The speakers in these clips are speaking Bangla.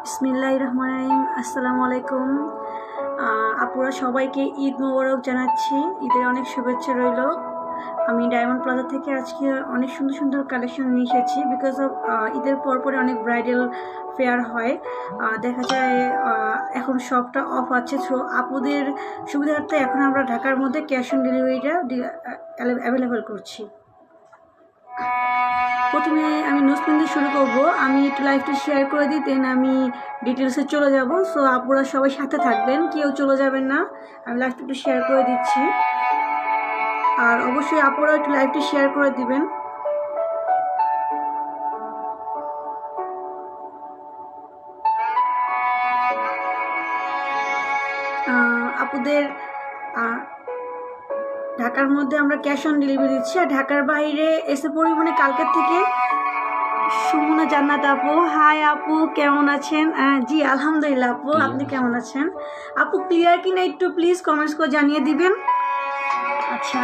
বিসমিল্লাহির রহমানির রহিম। আসসালামু আলাইকুম। আপুরা সবাইকে ঈদ মোবারক জানাচ্ছি। ঈদের অনেক শুভেচ্ছা রইল। আমি ডায়মন্ড প্লাজা থেকে আজকে অনেক সুন্দর সুন্দর কালেকশন নিয়ে এসেছি। বিকজ অফ ঈদের পরে অনেক ব্রাইডাল ফেয়ার হয়, দেখা যায় এখন শপটা অফ আছে। সো আপুদের সুবিধার্থে এখন আমরা ঢাকার মধ্যে ক্যাশ অন ডেলিভারিটা অ্যাভেলেবেল করছি। প্রথমে আমি নোসপিন দিয়ে শুরু করব। আমি একটু লাইভটা শেয়ার করে দিই, দেন আমি ডিটেলসে চলে যাব। সো আপনারা সবাই সাথে থাকবেন, কেউ চলে যাবেন না। আমি লাইভটা একটু শেয়ার করে দিচ্ছি, আর অবশ্যই আপনারা একটু লাইভটি শেয়ার করে দিবেন। আপুদের ঢাকার মধ্যে আমরা ক্যাশ অন ডেলিভারি দিচ্ছি, আর ঢাকার বাইরে এসে পরিমাণে কালকের থেকে সুমনা জান্নাত আপু। হাই আপু, কেমন আছেন? জি আলহামদুলিল্লাহ আপু, আপনি কেমন আছেন? আপু ক্লিয়ার কিনা একটু প্লিজ কমেন্টস করে জানিয়ে দিবেন। আচ্ছা,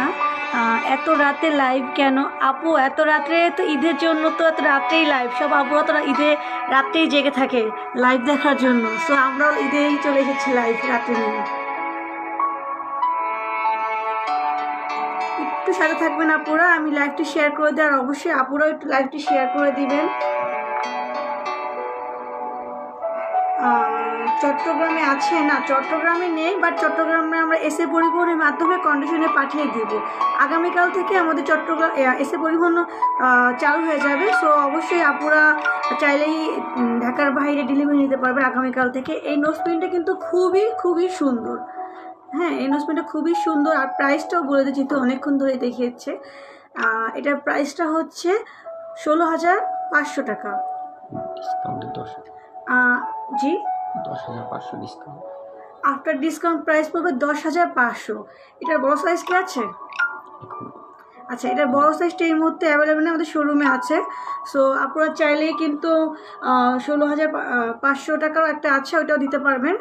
এত রাতে লাইভ কেন আপু? এত রাত্রে তো ঈদের জন্য, তো এত রাত্রেই লাইভ। সব আপুরা তো ঈদে রাত্রেই জেগে থাকে লাইভ দেখার জন্য। সো আমরাও ঈদেই চলে এসেছি লাইভ রাত্রে নিয়ে। একটু সাথে থাকবেন আপুরা, আমি লাইভটি শেয়ার করে দিই, আর অবশ্যই আপুরাও একটু লাইভটি শেয়ার করে দিবেন। চট্টগ্রামে আছে না? চট্টগ্রামে নেই, বাট চট্টগ্রামে আমরা এসএ পরিবহনের মাধ্যমে কন্ডিশনে পাঠিয়ে দিব। আগামীকাল থেকে আমাদের চট্টগ্রাম এসএ পরিবহন চালু হয়ে যাবে। সো অবশ্যই আপুরা চাইলেই ঢাকার বাইরে ডেলিভারি নিতে পারবে আগামীকাল থেকে। এই নোসপিনটা কিন্তু খুবই সুন্দর। হ্যাঁ, এই নোসপিনটা খুবই সুন্দর, আর প্রাইসটাও বলে দিচ্ছি, তো অনেকক্ষণ ধরে দেখিয়েছে। এটার প্রাইসটা হচ্ছে 16,500 টাকা। জি, 10,500 ডিসকাউন্ট। আফটার ডিসকাউন্ট প্রাইস পড়বে 10,500। এটার বড় সাইজ কি আছে? আচ্ছা, এটার বড় সাইজটা এই মুহূর্তে অ্যাভেলেবেল আমাদের শোরুমে আছে। সো আপনারা চাইলেই কিন্তু 16,500 টাকারও একটা আছে, ওইটাও দিতে পারবেন।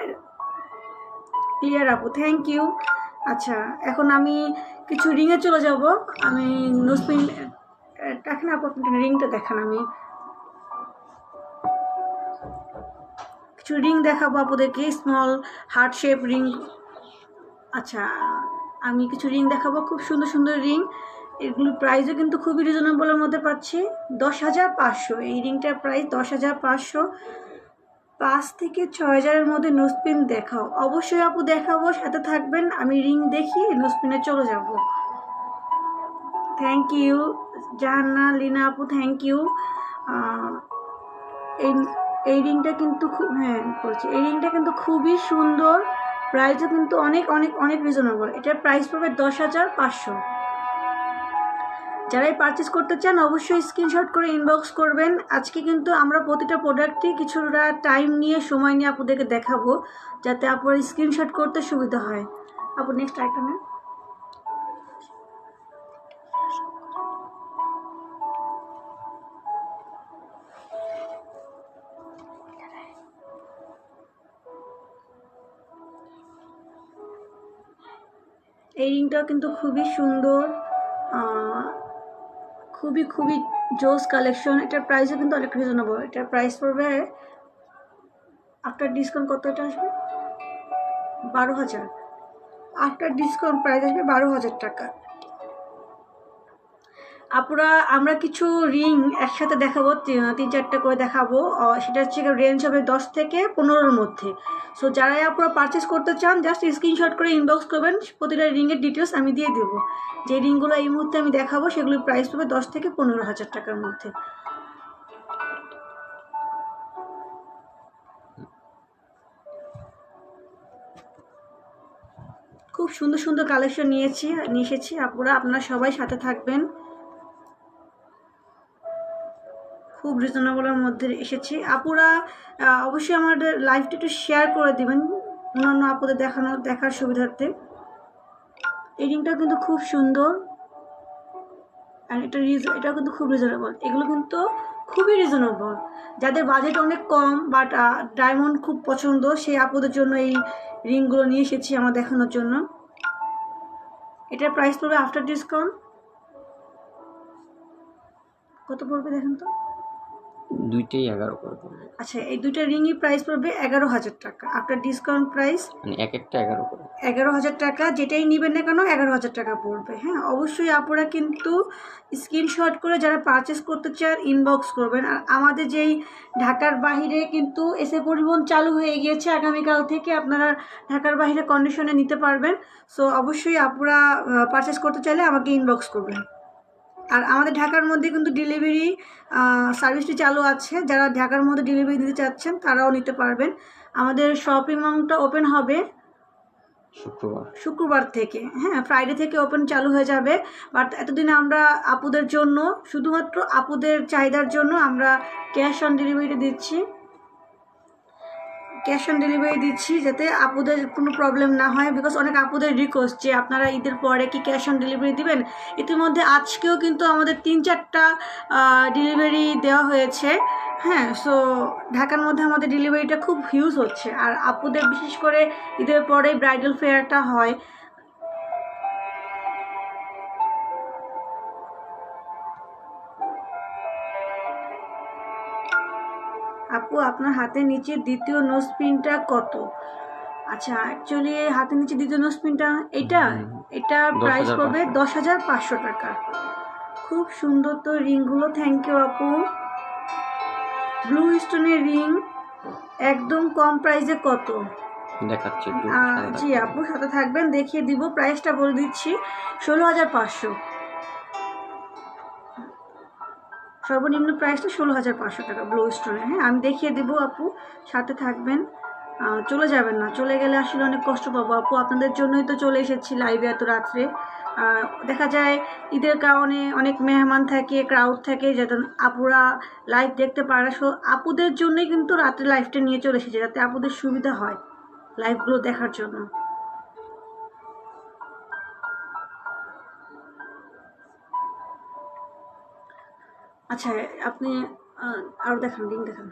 ক্লিয়ার আপু, থ্যাংক ইউ। আচ্ছা, এখন আমি কিছু রিংয়ে চলে যাব। আমি নোসপিন দেখেন আপু, আপনার রিংটা দেখান। আমি কিছু রিং দেখাবো আপনাদেরকে, স্মল হার্ট শেপ রিং। আচ্ছা, আমি কিছু রিং দেখাবো, খুব সুন্দর সুন্দর রিং। এগুলোর প্রাইসও কিন্তু খুবই রিজনেবলের মধ্যে পাচ্ছি, 10,500। এই রিংটার প্রাইস 10,500। 5 থেকে 6,000-এর মধ্যে নোসপিন দেখাও। অবশ্যই আপু দেখাবো, সাথে থাকবেন। আমি রিং দেখি নোসপিনে চলে যাব। থ্যাংক ইউ জাহান্না লিনা আপু, থ্যাংক ইউ। এই রিংটা কিন্তু এই রিংটা কিন্তু খুবই সুন্দর। প্রাইসও কিন্তু অনেক রিজনেবল। এটার প্রাইস পড়বে 10,500। যারাই পারচেস করতে চান অবশ্যই স্ক্রিনশট করে ইনবক্স করবেন। আজকে কিন্তু আমরা প্রতিটা প্রোডাক্টই কিছুটা টাইম নিয়ে সময় নিয়ে আপনাদেরকে দেখাবো, যাতে আপনারা স্ক্রিনশট করতে সুবিধা হয়। আপু নেক্সট আইটেম। এই রিংটাও কিন্তু খুবই সুন্দর, খুবই জোস কালেকশন। এটার প্রাইসও কিন্তু অনেক রিজনেবল। এটার প্রাইস পড়বে আফটার ডিসকাউন্ট কত? এটা আসবে 12,000। আফটার ডিসকাউন্ট প্রাইস আসবে 12,000 টাকা। আপুরা আমরা কিছু রিং একসাথে দেখাবো, 3-4টা করে দেখাবো। সেটা হচ্ছে রেঞ্জ হবে 10 থেকে 15-র মধ্যে। সো যারাই আপনারা পারচেস করতে চান জাস্ট স্ক্রিনশট করে ইনবক্স করবেন, প্রতিটা রিংয়ের ডিটেলস আমি দিয়ে দেবো। যে রিংগুলো এই মুহূর্তে আমি দেখাবো সেগুলোর প্রাইস হবে 10 থেকে 15,000 টাকার মধ্যে। খুব সুন্দর সুন্দর কালেকশন নিয়ে এসেছি আপুরা, আপনারা সবাই সাথে থাকবেন। খুব রিজনেবলের মধ্যে এসেছি। আপুরা অবশ্যই আমাদের লাইভটা একটু শেয়ার করে দিবেন অন্যান্য আপুদের দেখার সুবিধার্থে। এই রিংটাও কিন্তু খুব সুন্দর, আর এটাও কিন্তু খুব রিজনেবল। এগুলো কিন্তু খুবই রিজনেবল। যাদের বাজেট অনেক কম বাট ডায়মন্ড খুব পছন্দ, সেই আপুদের জন্য এই রিংগুলো নিয়ে এসেছি আমার দেখানোর জন্য। এটার প্রাইস পড়বে আফটার ডিসকাউন্ট কত পড়বে দেখেন তো। দুইটাই 11 করে পড়বে। আচ্ছা, এই দুইটা রিংই প্রাইস পড়বে 11,000 টাকা আফটার ডিসকাউন্ট প্রাইস। মানে এক একটা 11 করে। 11,000 টাকা, যেটাই নেবেন না কেন 11,000 টাকা পড়বে। হ্যাঁ, অবশ্যই আপনারা কিন্তু স্ক্রিনশট করে যারা পারচেস করতে চান ইনবক্স করবেন। আর আমাদের যেই ঢাকার বাইরে কিন্তু এসএ পরিবহন চালু হয়ে গিয়েছে, আগামীকাল থেকে আপনারা ঢাকার বাইরে কন্ডিশনে নিতে পারবেন। সো অবশ্যই আপনারা পারচেস করতে চাইলে আমাকে ইনবক্স করবেন। আর আমাদের ঢাকার মধ্যে কিন্তু ডেলিভারি সার্ভিসটি চালু আছে, যারা ঢাকার মধ্যে ডেলিভারি দিতে চাচ্ছেন তারাও নিতে পারবেন। আমাদের শপিং মলটা ওপেন হবে শুক্রবার থেকে। হ্যাঁ, ফ্রাইডে থেকে ওপেন চালু হয়ে যাবে। বাট এতদিন আমরা আপুদের জন্য, শুধুমাত্র আপুদের চাহিদার জন্য আমরা ক্যাশ অন ডেলিভারি দিচ্ছি, যাতে আপুদের কোনো প্রবলেম না হয়। বিকজ অনেক আপুদের রিকোয়েস্ট যে আপনারা ঈদের পরে কি ক্যাশ অন ডেলিভারি দিবেন। ইতিমধ্যে আজকেও কিন্তু আমাদের 3-4টা ডেলিভারি দেওয়া হয়েছে। হ্যাঁ, সো ঢাকার মধ্যে আমাদের ডেলিভারিটা খুব হিউজ হচ্ছে। আর আপুদের বিশেষ করে ঈদের পরে ব্রাইডাল ফেয়ারটা হয়। আপু, আপনার হাতের নিচে দ্বিতীয় নোজ পিনটা কত? আচ্ছা, অ্যাকচুয়ালি হাতের নিচে দ্বিতীয় নোজ পিনটা এটা প্রাইস পড়বে 10,500 টাকা। খুব সুন্দর তো রিংগুলো, থ্যাংক ইউ আপু। ব্লু স্টোনের রিং একদম কম প্রাইসে কত দেখাচ্ছি? জি আপু, সাথে থাকবেন, দেখিয়ে দিব। প্রাইসটা বলে দিচ্ছি, 16,500। সর্বনিম্ন প্রাইসটা 16,500 টাকা ব্লু স্টোনের। হ্যাঁ, আমি দেখিয়ে দিব আপু, সাথে থাকবেন, চলে যাবেন না। চলে গেলে আসলে অনেক কষ্ট পাবো আপু। আপনাদের জন্যই তো চলে এসেছি লাইভে এত রাত্রে। দেখা যায় ঈদের কারণে অনেক মেহমান থাকে, ক্রাউড থাকে, যাতে আপুরা লাইভ দেখতে পারে। আপুদের জন্যই কিন্তু রাত্রে লাইভটা নিয়ে চলে এসেছি, যাতে আপুদের সুবিধা হয় লাইভগুলো দেখার জন্য। আচ্ছা, আপনি আরও দেখান, লিঙ্ক দেখান।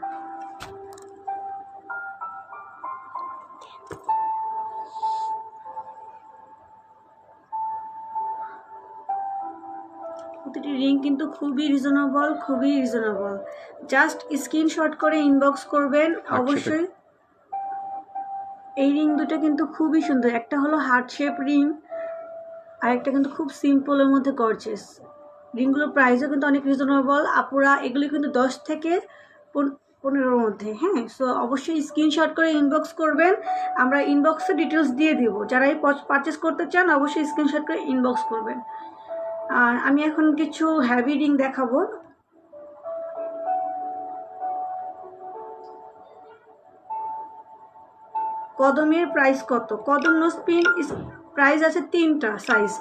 প্রতিটি রিং কিন্তু খুবই রিজনেবল। জাস্ট স্ক্রিনশট করে ইনবক্স করবেন। অবশ্যই এই রিং দুটো কিন্তু খুবই সুন্দর। একটা হলো হার্ট শেপ রিং, আর একটা কিন্তু খুব সিম্পলের মধ্যে গর্জিয়াস। রিংগুলোর প্রাইসও কিন্তু অনেক রিজনেবল। আপুরা এগুলি কিন্তু 10 থেকে 15-র মধ্যে। হ্যাঁ, সো অবশ্যই স্ক্রিনশট করে ইনবক্স করবেন। আমরা ইনবক্সে ডিটেলস দিয়ে দিব। যারাই পারচেস করতে চান অবশ্যই স্ক্রিনশট করে ইনবক্স করবেন। আর আমি এখন কিছু হেভি রিং দেখাবো। কদমের প্রাইস কত? কদম নোজ পিন প্রাইস আছে 3টা সাইজ।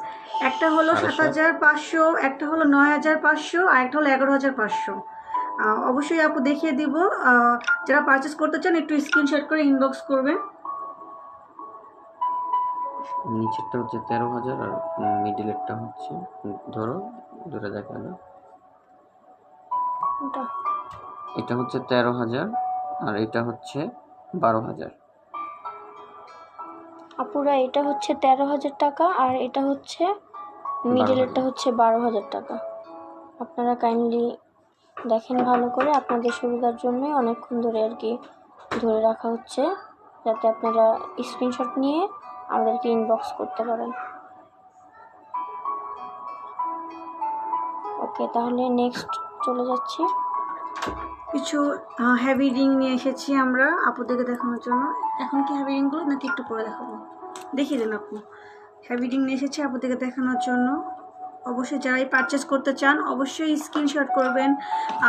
একটা হলো 7,500, একটা হলো 9,500, আর একটা হলো 11,500। অবশ্যই আপু দেখিয়ে দিব। যারা পারচেস করতে চান একটু স্ক্রিনশট করে ইনবক্স করবেন। নিচেরটা হচ্ছে 13,000 আর মিডিলেরটা হচ্ছে, ধরো দুটো দেখালো, এটা হচ্ছে 13,000 আর এটা হচ্ছে 12,000। আপুরা, এটা হচ্ছে 13,000 টাকা আর এটা হচ্ছে মিডলেরটা হচ্ছে 12,000 টাকা। আপনারা কাইন্ডলি দেখেন ভালো করে, আপনাদের সুবিধার জন্য অনেকক্ষণ ধরে আর কি ধরে রাখা হচ্ছে, যাতে আপনারা স্ক্রিনশট নিয়ে আমাদেরকে ইনবক্স করতে পারেন। ওকে, তাহলে নেক্সট চলে যাচ্ছি। কিছু হেভি রিং নিয়ে এসেছি আমরা আপুদেরকে দেখানোর জন্য। এখন কি হেভি রিংগুলো নাকি একটু পরে দেখাবো? দেখিয়ে দেন আপু। হেভি রিং নিয়ে এসেছি আপুদেরকে দেখানোর জন্য। অবশ্যই যারাই পারচেস করতে চান অবশ্যই স্ক্রিনশট করবেন।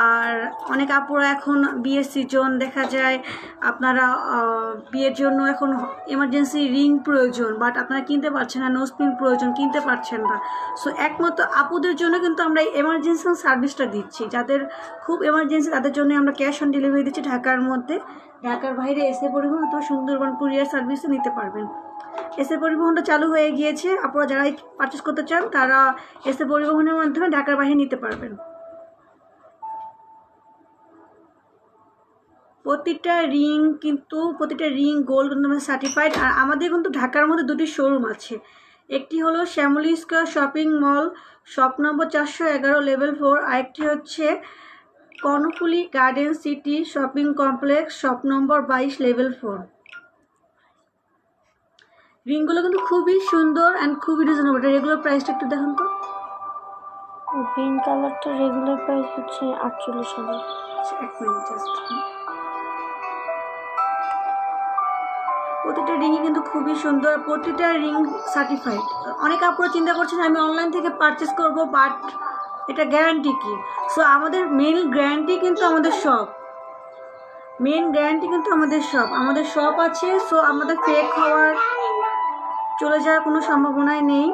আর অনেক আপুরা এখন বিয়ের সিজন, দেখা যায় আপনারা বিয়ের জন্য এখন এমার্জেন্সি রিং প্রয়োজন, বাট আপনারা কিনতে পারছেন না, নোজ পিন প্রয়োজন, কিনতে পারছেন না। সো একমাত্র আপুদের জন্য কিন্তু আমরা এই এমার্জেন্সি সার্ভিসটা দিচ্ছি। যাদের খুব এমার্জেন্সি তাদের জন্য আমরা ক্যাশ অন ডেলিভারি দিচ্ছি ঢাকার মধ্যে। ঢাকার বাইরে এসএ পরিবহন অথবা সুন্দরবন কুরিয়ার সার্ভিসে নিতে পারবেন। এসএ পরিবহনটা চালু হয়ে গিয়েছে। আপনারা যারাই পারচেস করতে চান তারা এসএ পরিবহনের মাধ্যমে ঢাকার বাইরে নিতে পারবেন। প্রতিটা রিং গোল্ড সার্টিফাইড। আর আমাদের কিন্তু ঢাকার মধ্যে দুটি শোরুম আছে। একটি হলো Shyamoli square shopping mall, shop number 411, level 4। আরেকটি হচ্ছে Karnaphuli garden city shopping complex, shop number 22, level 4। রিংগুলো কিন্তু খুবই সুন্দর অ্যান্ড খুবই রিজনেবল। রেগুলার প্রাইসটা একটু দেখুন তো। গ্রিন কালারটা রেগুলার প্রাইস হচ্ছে 48,000। এক মিনিট জাস্ট। প্রতিটা রিংই কিন্তু খুবই সুন্দর, প্রতিটা রিং সার্টিফাইড। অনেক আপুরা চিন্তা করছেন আমি অনলাইন থেকে পারচেস করব, বাট এটা গ্যারান্টি কি? সো আমাদের মেন গ্যারান্টি কিন্তু আমাদের শপ, আমাদের শপ আছে। সো আমাদের ফেক হওয়ার, চলে যাওয়ার কোনো সম্ভাবনাই নেই।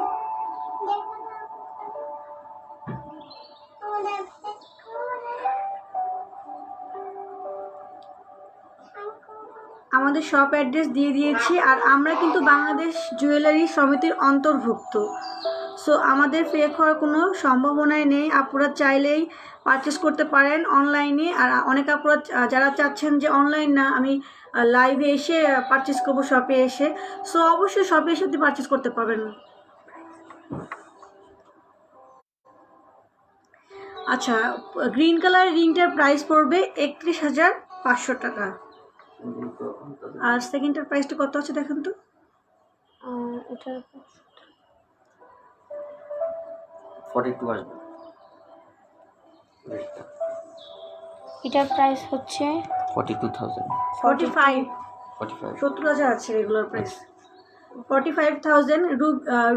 আমাদের শপ অ্যাড্রেস দিয়ে দিয়েছি, আর আমরা কিন্তু বাংলাদেশ জুয়েলারি সমিতির অন্তর্ভুক্ত। সো আমাদের ফেক হওয়ার কোনো সম্ভাবনাই নেই। আপুরা চাইলেই পারচেস করতে পারেন অনলাইনে। আর অনেক আপুরা যারা চাচ্ছেন যে অনলাইন না, আমি লাইভে এসে পারচেস করবো শপে এসে, সো অবশ্যই শপে এসে আপনি পারচেস করতে পারবেন। আচ্ছা, গ্রিন কালার রিংটার প্রাইস পড়বে 31,500 টাকা। আর সেকেন্ডটার প্রাইসটা কত আছে দেখেন তো। এটার 42 আসবে। এটার প্রাইস হচ্ছে 42,000। 45 45। 70,000 আছে রেগুলার প্রাইস। 45,000।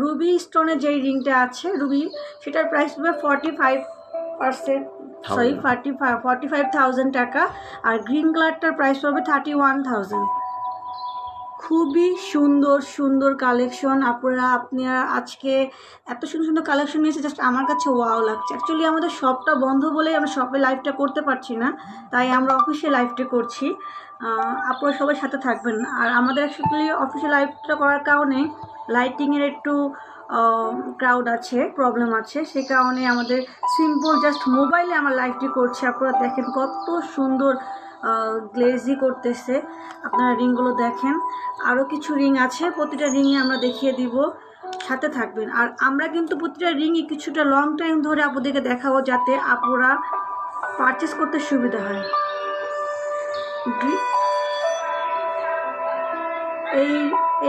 রুবি স্টোনের যে রিংটা আছে রুবি, সেটার প্রাইস হবে 45,000 টাকা। আর গ্রিন কালারটার প্রাইস হবে 31,000। খুবই সুন্দর সুন্দর কালেকশন। আপনারা আজকে এত সুন্দর সুন্দর কালেকশন নিয়েছে, জাস্ট আমার কাছে ওয়াও লাগছে। অ্যাকচুয়ালি আমাদের শপটা বন্ধ বলেই আমরা শপে লাইভটা করতে পারছি না, তাই আমরা অফিসে লাইভটা করছি। আপনারা সবাই সাথে থাকবেন। আর আমাদের অ্যাকচুয়ালি অফিসে লাইভটা করার কারণে লাইটিংয়ের একটু ক্রাউড আছে, প্রবলেম আছে, সে কারণে আমাদের সিম্পল জাস্ট মোবাইলে আমার লাইভটি করছি। আপনারা দেখেন কত সুন্দর গ্লেজি করতেছে। আপনারা রিংগুলো দেখেন, আরও কিছু রিং আছে, প্রতিটা রিংয়ে আমরা দেখিয়ে দিব, সাথে থাকবেন। আর আমরা কিন্তু প্রতিটা রিংই কিছুটা লং টাইম ধরে আপনাদেরকে দেখাবো, যাতে আপনারা পারচেস করতে সুবিধা হয়।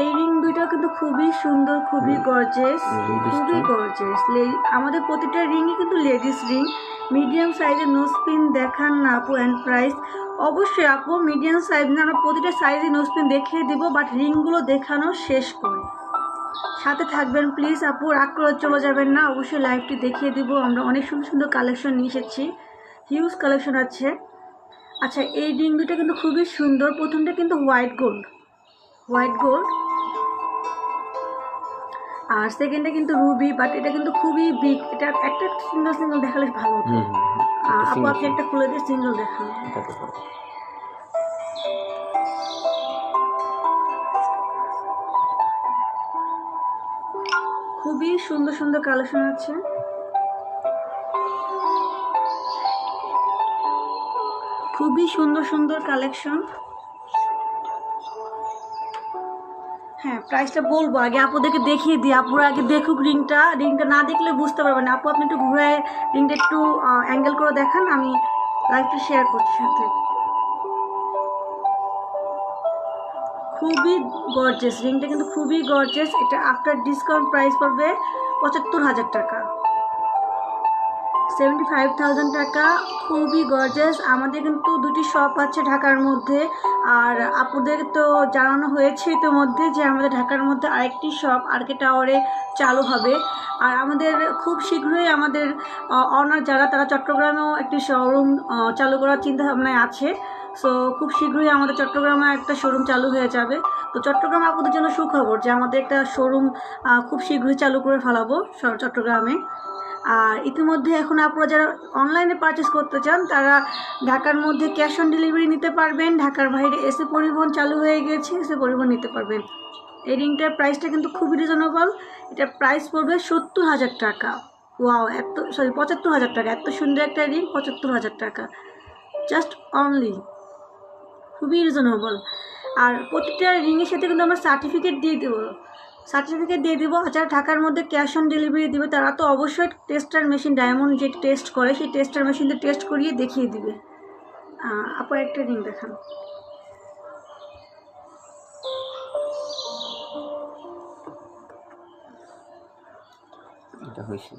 এই রিং দুইটা কিন্তু খুবই সুন্দর, খুবই গর্জিয়াস, আমাদের প্রতিটা রিংই কিন্তু লেডিস রিং। মিডিয়াম সাইজের নোজপিন দেখান না আপু, অ্যান্ড প্রাইস? অবশ্যই আপু, মিডিয়াম সাইজ না, আমরা প্রতিটা সাইজে নোজপিন দেখিয়ে দিব, বাট রিংগুলো দেখানো শেষ করে সাথে থাকবেন প্লিজ আপু, রাগ করে চলে যাবেন না। অবশ্যই লাইভটি দেখিয়ে দিব। আমরা অনেক সুন্দর সুন্দর কালেকশন নিয়ে এসেছি, হিউজ কালেকশন আছে। আচ্ছা, এই রিং দুটো কিন্তু খুবই সুন্দর। প্রথমটা কিন্তু হোয়াইট গোল্ড, আর সেকেন্ডটা কিন্তু রুবি, বাট এটা কিন্তু খুবই বিগ। এটা একটা সিঙ্গেল দেখালে ভালো হতো। আপু আপনি একটা খুলে দিয়ে সিঙ্গেল দেখান। খুবই সুন্দর সুন্দর কালেকশন আছে। খুবই সুন্দর সুন্দর কালেকশন। হ্যাঁ, প্রাইসটা বলবো, আগে আপুদেরকে দেখিয়ে দিই। আপুরা আগে দেখুক রিংটা না দেখলে বুঝতে পারবেন না। আপু আপনি একটু ঘুরে রিংটা একটু অ্যাঙ্গেল করে দেখান, আমি লাইভটা শেয়ার করছি সাথে। খুবই গর্জিয়াস রিংটা, কিন্তু খুবই গর্জিয়াস। এটা আফটার ডিসকাউন্ট প্রাইস পড়বে 75,000 টাকা, 75,000 টাকা। খুবই গর্জিয়াস। আমাদের কিন্তু দুটি শপ আছে ঢাকার মধ্যে, আর আপুদের তো জানানো হয়েছে ইতিমধ্যে যে আমাদের ঢাকার মধ্যে আরেকটি শপ আরকে টাওয়ারে চালু হবে। আর আমাদের খুব শীঘ্রই আমাদের অনার যারা, তারা চট্টগ্রামেও একটি শোরুম চালু করার চিন্তাভাবনায় আছে। সো খুব শীঘ্রই আমাদের চট্টগ্রামে একটা শোরুম চালু হয়ে যাবে। তো চট্টগ্রাম আপুদের জন্য সুখবর যে আমাদের একটা শোরুম খুব শীঘ্রই চালু করে ফেলাবো চট্টগ্রামে। আর ইতিমধ্যে এখন আপনারা যারা অনলাইনে পারচেস করতে চান, তারা ঢাকার মধ্যে ক্যাশ অন ডেলিভারি নিতে পারবেন। ঢাকার বাইরে এসে পরিবহন চালু হয়ে গিয়েছে, এসে পরিবহন নিতে পারবেন। এই রিংটার প্রাইসটা কিন্তু খুবই রিজনেবল। এটার প্রাইস পড়বে 70,000 টাকা। ওয়াও, 75,000 টাকা। এত সুন্দর একটা রিং, 75,000 টাকা জাস্ট অনলি, খুবই রিজনেবল। আর প্রতিটা রিংয়ের সাথে কিন্তু আমরা সার্টিফিকেট দিয়ে দেবো সার্টিফিকেট দিয়ে দিব। আর যারা ঢাকার মধ্যে ক্যাশ অন ডেলিভারি দিবে তারা তো অবশ্যই টেস্টার মেশিন, ডায়মন্ড যে টেস্ট করে সেই টেস্টার মেশিন দিয়ে টেস্ট করিয়ে দেখিয়ে দিবে। আপু একটা রিং দেখান। এটা হয়েছে।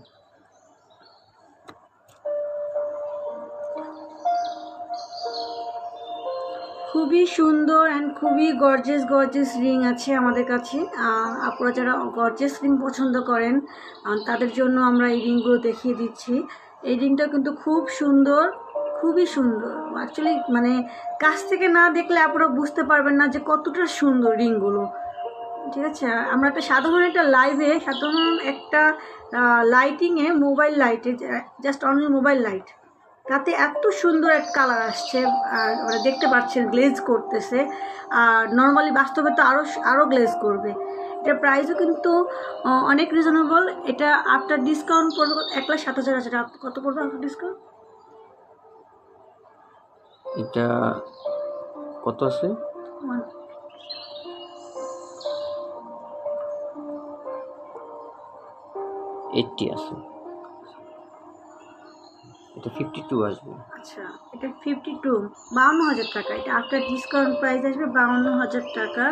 খুবই সুন্দর অ্যান্ড খুবই গর্জিয়াস রিং আছে আমাদের কাছে। আপনারা যারা গর্জিয়াস রিং পছন্দ করেন তাদের জন্য আমরা এই রিংগুলো দেখিয়ে দিচ্ছি। এই রিংটা কিন্তু খুব সুন্দর, খুবই সুন্দর। অ্যাকচুয়ালি মানে কাছ থেকে না দেখলে আপনারা বুঝতে পারবেন না যে কতটা সুন্দর রিংগুলো। ঠিক আছে, আমরা একটা লাইভে সাধারণ একটা লাইটিংয়ে, মোবাইল লাইটে, জাস্ট অনলি মোবাইল লাইট, তাতে এত সুন্দর একটা কালার আসছে। আর ওরা দেখতে পাচ্ছেন গ্লেজ করতেছে, আর নর্মালি বাস্তবে তো আরও গ্লেজ করবে। এটার প্রাইসও কিন্তু অনেক রিজনেবল। এটা আফটার ডিসকাউন্ট পড়বে 1,07,000। কত পড়বে আফটার ডিসকাউন্ট? এটা কত আছে? 80 আছে। এটা 52 আসবে। আচ্ছা, এটা 52,000 টাকা। এটা আফটার ডিসকাউন্ট প্রাইস আসবে 52,000 টাকা।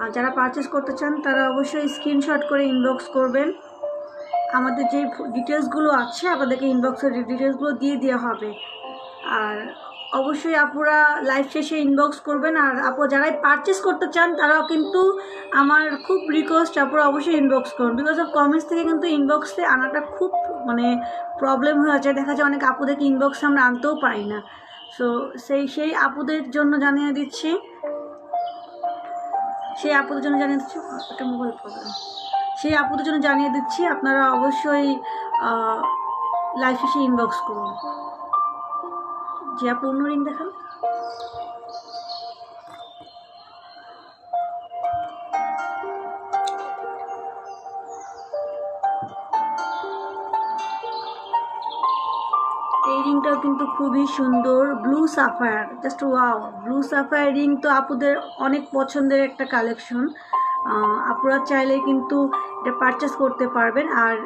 আর যারা পারচেস করতে চান তারা অবশ্যই স্ক্রিনশট করে ইনবক্স করবেন। আমাদের যে ডিটেলসগুলো আছে আপনাদেরকে ইনবক্সের ডিটেলসগুলো দিয়ে দেওয়া হবে। আর অবশ্যই আপুরা লাইভ শেষে ইনবক্স করবেন। আর আপু যারাই পারচেস করতে চান তারাও কিন্তু আমার খুব রিকোয়েস্ট, আপুরা অবশ্যই ইনবক্স করুন। বিকজ অফ কমেন্টস থেকে কিন্তু ইনবক্সে আনাটা খুব মানে প্রবলেম হয়ে যায়। দেখা যায় অনেক আপুদেরকে ইনবক্সে আমরা আনতেও পারি না। সো সেই আপুদের জন্য জানিয়ে দিচ্ছি, একটা মোবাইল প্রবলেম, সেই আপুদের জন্য জানিয়ে দিচ্ছি আপনারা অবশ্যই লাইভ শেষে ইনবক্স করুন। যে আপু অন্য রিং দেখান। এই রিংটাও কিন্তু খুবই সুন্দর, blue Sapphire, just wow. Blue Sapphire ring তো আপুদের অনেক পছন্দের একটা কালেকশন। আপুরা চাইলে কিন্তু এটা পারচেস করতে পারবেন। আর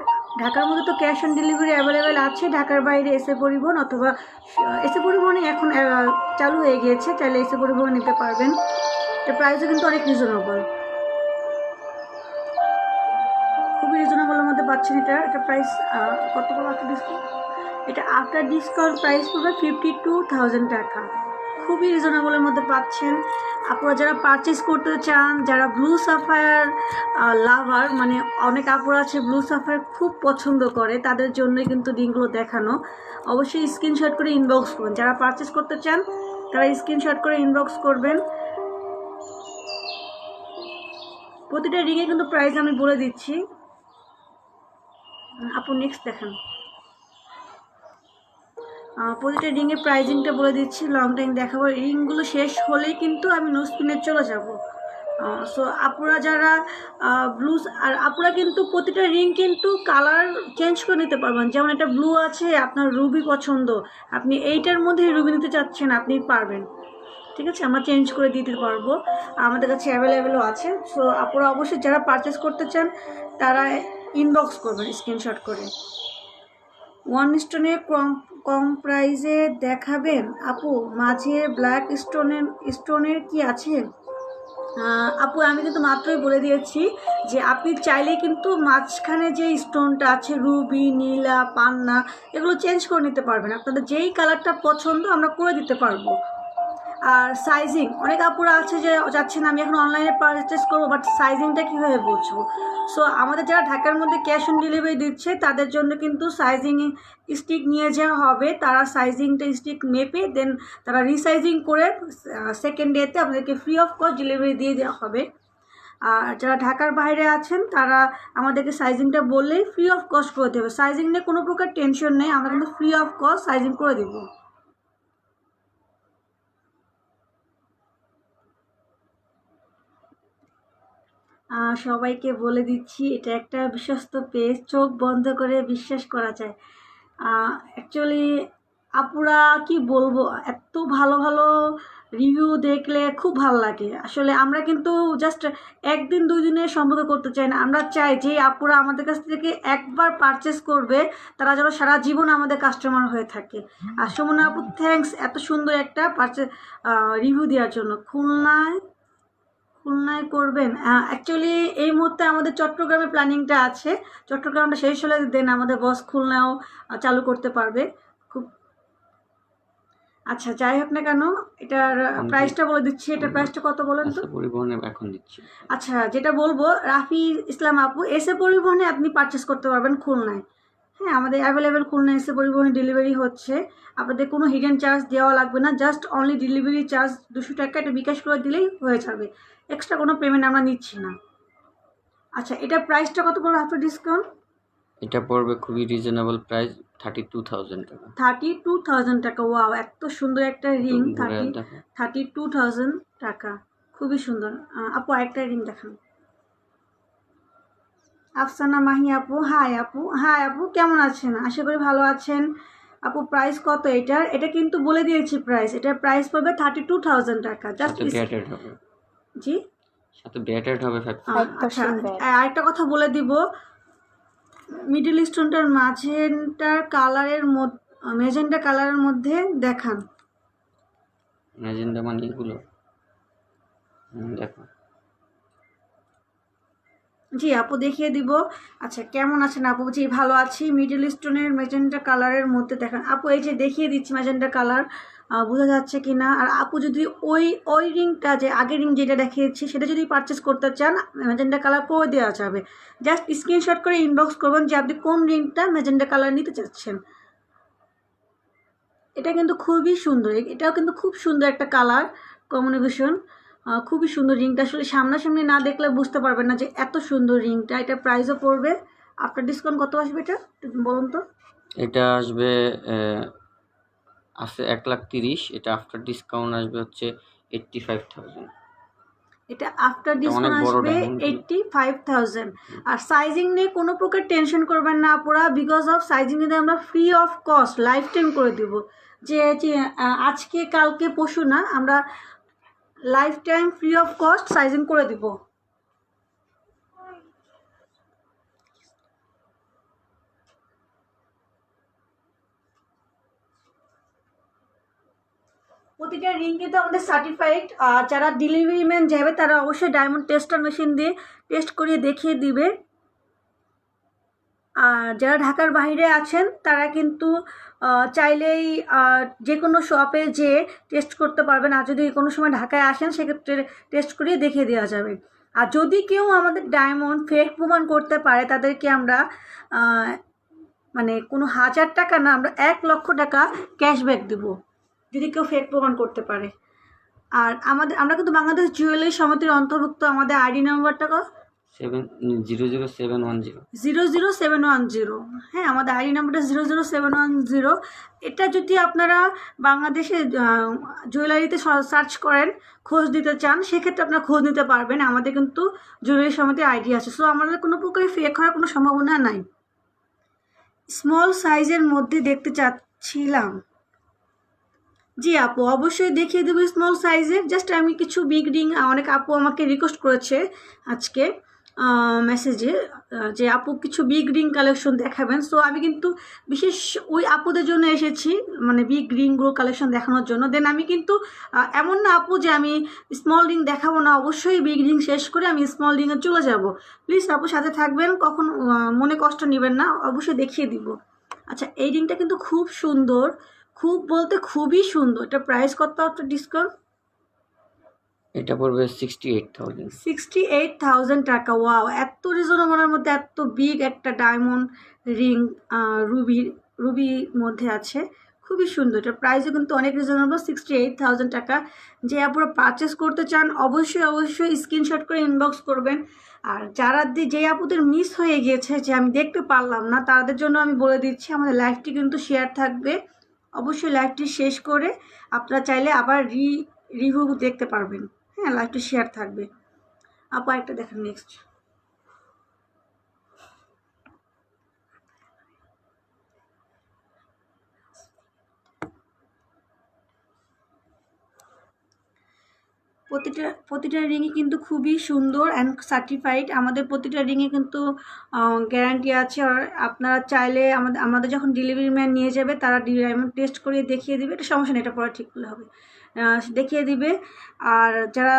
ঢাকার মধ্যে তো ক্যাশ অন ডেলিভারি অ্যাভেলেবেল আছে। ঢাকার বাইরে এসে পরিবহন অথবা এসে পরিবহনে এখন চালু হয়ে গিয়েছে, চাইলে এসে পরিবহন নিতে পারবেন। এটার প্রাইসও কিন্তু অনেক রিজনেবল, খুবই রিজনেবলের মধ্যে পাচ্ছেন। এটা প্রাইস কত করে আফটার ডিসকাউন্ট? এটা আফটার ডিসকাউন্ট প্রাইস পড়বে 52,000 টাকা। খুবই রিজনেবলের মধ্যে পাচ্ছেন। আপনারা যারা পারচেস করতে চান, যারা ব্লু সাফায়ার লাভার, মানে অনেক আপুরা আছে ব্লু সাফায়ার খুব পছন্দ করে, তাদের জন্যই কিন্তু রিংগুলো দেখানো। অবশ্যই স্ক্রিনশট করে ইনবক্স করুন। যারা পারচেস করতে চান তারা স্ক্রিনশট করে ইনবক্স করবেন। প্রতিটা রিংয়ে কিন্তু প্রাইস আমি বলে দিচ্ছি। আপু নেক্সট দেখান। প্রতিটা রিংয়ের প্রাইজিংটা বলে দিচ্ছি, লং টাইম দেখাবো। রিংগুলো শেষ হলেই কিন্তু আমি নো স্পিনে চলে যাব। সো আপুরা যারা ব্লু, আর আপুরা কিন্তু প্রতিটা রিং কিন্তু কালার চেঞ্জ করে নিতে পারবেন। যেমন একটা ব্লু আছে, আপনার রুবি পছন্দ, আপনি এইটার মধ্যে রুবি নিতে চাচ্ছেন, আপনি পারবেন। ঠিক আছে, আমরা চেঞ্জ করে দিতে পারবো, আমাদের কাছে অ্যাভেলেবেলও আছে। সো আপুরা অবশ্যই যারা পারচেস করতে চান তারা ইনবক্স করবেন স্ক্রিনশট করে। ওয়ান স্টোনের কম প্রাইসে দেখাবেন আপু, মাঝে ব্ল্যাক স্টোনের কি আছে? আপু আমি কিন্তু মাত্রই বলে দিয়েছি যে আপনি চাইলে কিন্তু মাঝখানে যে স্টোনটা আছে, রুবি, নীলা, পান্না, এগুলো চেঞ্জ করে নিতে পারবেন। আপনাদের যেই কালারটা পছন্দ আমরা করে দিতে পারবো। আর সাইজিং, অনেক আপুরা আছে যে যাচ্ছেন আমি এখন অনলাইনে পারচেস করবো, বাট সাইজিংটা কীভাবে বুঝবো? সো আমাদের যারা ঢাকার মধ্যে ক্যাশ অন ডেলিভারি দিচ্ছে তাদের জন্য কিন্তু সাইজিং স্টিক নিয়ে যাওয়া হবে। তারা সাইজিংটা স্টিক মেপে দেন তারা রিসাইজিং করে সেকেন্ড ডেতে আপনাদেরকে ফ্রি অফ কস্ট ডেলিভারি দিয়ে দেওয়া হবে। আর যারা ঢাকার বাইরে আছেন তারা আমাদেরকে সাইজিংটা বললেই ফ্রি অফ কস্ট করে দেবে। সাইজিং নিয়ে কোনো প্রকার টেনশন নেই, আমরা কিন্তু ফ্রি অফ কস্ট সাইজিং করে দেবো। সবাইকে বলে দিচ্ছি এটা একটা বিশ্বস্ত পেজ, চোখ বন্ধ করে বিশ্বাস করা যায়। অ্যাকচুয়ালি আপুরা কি বলবো, এত ভালো ভালো রিভিউ দেখলে খুব ভালো লাগে। আসলে আমরা কিন্তু জাস্ট একদিন দুই দিনের সম্পর্ক করতে চাই না, আমরা চাই যে আপুরা আমাদের কাছ থেকে একবার পারচেস করবে তারা যেন সারা জীবন আমাদের কাস্টমার হয়ে থাকে। আর সুমনা আপু, থ্যাঙ্কস এত সুন্দর একটা রিভিউ দেওয়ার জন্য। খুলনায় করবেন? অ্যাকচুয়ালি এই মুহূর্তে আমাদের চট্টগ্রামে প্ল্যানিংটা আছে, চট্টগ্রামটা শেষ হলে দেন আমাদের বস খুলনাও চালু করতে পারবে। খুব আচ্ছা, যাই হোক না কেন, এটার প্রাইসটা বলে দিচ্ছি। এটার প্রাইসটা কত বলেন তো? পরিবহনে এখন দিচ্ছি। আচ্ছা, যেটা বলবো, রাফি ইসলাম আপু, এসে পরিবহনে আপনি পারচেস করতে পারবেন খুলনায়। হ্যাঁ, আমাদের অ্যাভেলেবেল খুলনা এসে পরিবহনে ডেলিভারি হচ্ছে। আপনাদের কোনো হিডেন চার্জ দেওয়া লাগবে না, জাস্ট অনলি ডেলিভারি চার্জ 200 টাকা এটা বিকাশ করে দিলেই হয়ে যাবে, এক্সট্রা কোনো পেমেন্ট আমরা নিচ্ছি না। আচ্ছা, এটার প্রাইসটা কত পড়বে আফটার ডিসকাউন্ট? এটা পড়বে খুবই রিজনেবল প্রাইস, 32,000 টাকা। 32,000 টাকা। ওয়াও, এত সুন্দর একটা রিং। ঘুরে দেখো। 32,000 টাকা, খুবই সুন্দর। আপু আরেকটা রিং দেখান। আফসানা মাহি আপু, হাই আপু। হাই আপু, কেমন আছেন? আশা করি ভালো আছেন। আপু প্রাইস কত এটার? এটা কিন্তু বলে দিয়েছি প্রাইস, এটার প্রাইস পড়বে 32,000 টাকা। জাস্ট সাথে ব্যাটেড হবে। জি, সাথে ব্যাটেড হবে 5%। আচ্ছা, আরেকটা কথা বলে দিব, মিডল স্টোনটার মাঝেন্টার কালারের মধ্যে, মেজেন্টা কালারের মধ্যে দেখান। ম্যাজেন্ডা মানে এগুলো দেখো। জি আপু, দেখিয়ে দিব। আচ্ছা, কেমন আছেন আপু? জি ভালো আছি। মিডল স্টোনের ম্যাজেন্টা কালারের মধ্যে দেখান আপু। এই যে দেখিয়ে দিচ্ছি ম্যাজেন্টা কালার, বোঝা যাচ্ছে কি না? আর আপু যদি ওই রিংটা, যে আগের রিং যেটা দেখিয়েছি সেটা যদি পারচেস করতে চান, ম্যাজেন্টা কালার করে দেওয়া যাবে। জাস্ট স্ক্রিনশট করে ইনবক্স করবেন যে আপনি কোন রিংটা ম্যাজেন্টা কালার নিতে চাচ্ছেন। এটা কিন্তু খুবই সুন্দর, এটাও কিন্তু খুব সুন্দর একটা কালার কমিউনিকেশন, খুবই সুন্দর রিংটা। আসলে সামনাসামনি না দেখলে বুঝতে পারবেন না যে এত সুন্দর রিংটা। এটা প্রাইসও পড়বে আফটার ডিসকাউন্ট কত আসবে এটা বলুন তো? এটা আসবে আছে 1,30,000। এটা আফটার ডিসকাউন্ট আসবে হচ্ছে 85,000। এটা আফটার ডিসকাউন্ট আসবে 85,000। আর সাইজিং নিয়ে কোনো প্রকার টেনশন করবেন না আপুরা, বিকজ অফ সাইজিং নিয়ে আমরা free of cost life time করে দেব। যে আজকে কালকে পরশু না, আমরা life time free of cost sizing করে দিব। প্রতিটা রিং কিন্তু আমাদের সার্টিফাইড। যারা ডেলিভারি ম্যান যাবে তারা অবশ্যই ডায়মন্ড টেস্টার মেশিন দিয়ে টেস্ট করিয়ে দেখিয়ে দিবে। আর যারা ঢাকার বাইরে আছেন তারা কিন্তু চাইলেই যে কোনো শপে যেয়ে টেস্ট করতে পারবেন। আর যদি কোনো সময় ঢাকায় আসেন সেক্ষেত্রে টেস্ট করিয়ে দেখিয়ে দেওয়া যাবে। আর যদি কেউ আমাদের ডায়মন্ড ফেক প্রমাণ করতে পারে তাদেরকে আমরা মানে কোনো 1,000 টাকা না, আমরা 1,00,000 টাকা ক্যাশব্যাক দেবো যদি কেউ ফেক প্রমাণ করতে পারে। আর আমরা কিন্তু বাংলাদেশ জুয়েলারি সমিতির অন্তর্ভুক্ত। আমাদের আইডি নাম্বারটা 00710। 00710। হ্যাঁ, আমাদের আইডি নাম্বারটা 00710। এটা যদি আপনারা বাংলাদেশে জুয়েলারিতে সার্চ করেন, খোঁজ দিতে চান, সেক্ষেত্রে আপনারা খোঁজ নিতে পারবেন। আমাদের কিন্তু জুয়েলারি সমিতির আইডি আছে, সো আমাদের কোনো প্রকারে ফেক হওয়ার কোনো সম্ভাবনা নাই। স্মল সাইজের মধ্যে দেখতে চাচ্ছিলাম। জি আপু, অবশ্যই দেখিয়ে দেবো স্মল সাইজের। জাস্ট আমি কিছু বিগ রিং, অনেক আপু আমাকে রিকোয়েস্ট করেছে আজকে মেসেজে যে আপু কিছু বিগ রিং কালেকশন দেখাবেন। সো আমি কিন্তু বিশেষ ওই আপুদের জন্য এসেছি, মানে বিগ রিংগুলো কালেকশন দেখানোর জন্য। দেন আমি কিন্তু এমন না আপু যে আমি স্মল রিং দেখাবো না, অবশ্যই বিগ রিং শেষ করে আমি স্মল রিংয়ে চলে যাব। প্লিজ আপু সাথে থাকবেন, কখন মনে কষ্ট নেবেন না, অবশ্যই দেখিয়ে দিব। আচ্ছা, এই রিংটা কিন্তু খুব সুন্দর, খুব বলতে খুবই সুন্দর। এটা প্রাইস কত আফটার ডিসকাউন্ট? এটা পড়বে 68,000। 68,000 টাকা। ওয়াও, এত রিজনেবলের মধ্যে এত বিগ একটা ডায়মন্ড রিং রুবির মধ্যে আছে, খুবই সুন্দর। এটা প্রাইসও কিন্তু অনেক রিজনেবল, 68,000 টাকা। যে আপনারা পারচেস করতে চান অবশ্যই স্ক্রিনশট করে ইনবক্স করবেন। আর যে আপুদের মিস হয়ে গিয়েছে যে আমি দেখতে পারলাম না, তাদের জন্য আমি বলে দিচ্ছি আমাদের লাইভটি কিন্তু শেয়ার থাকবে। অবশ্যই লাইভটি শেষ করে আপনারা চাইলে আবার রিভিউ দেখতে পারবেন। হ্যাঁ, লাইভটি শেয়ার থাকবে। আপু একটা দেখেন নেক্সট। প্রতিটা রিংই কিন্তু খুবই সুন্দর অ্যান্ড সার্টিফাইড। আমাদের প্রতিটা রিংয়ে কিন্তু গ্যারান্টি আছে। আর আপনারা চাইলে আমাদের যখন ডেলিভারি ম্যান নিয়ে যাবে তারা ডায়মন্ড টেস্ট করিয়ে দেখিয়ে দিবে, এটা সমস্যা নেই, এটা পরে ঠিক করলে হবে, দেখিয়ে দিবে। আর যারা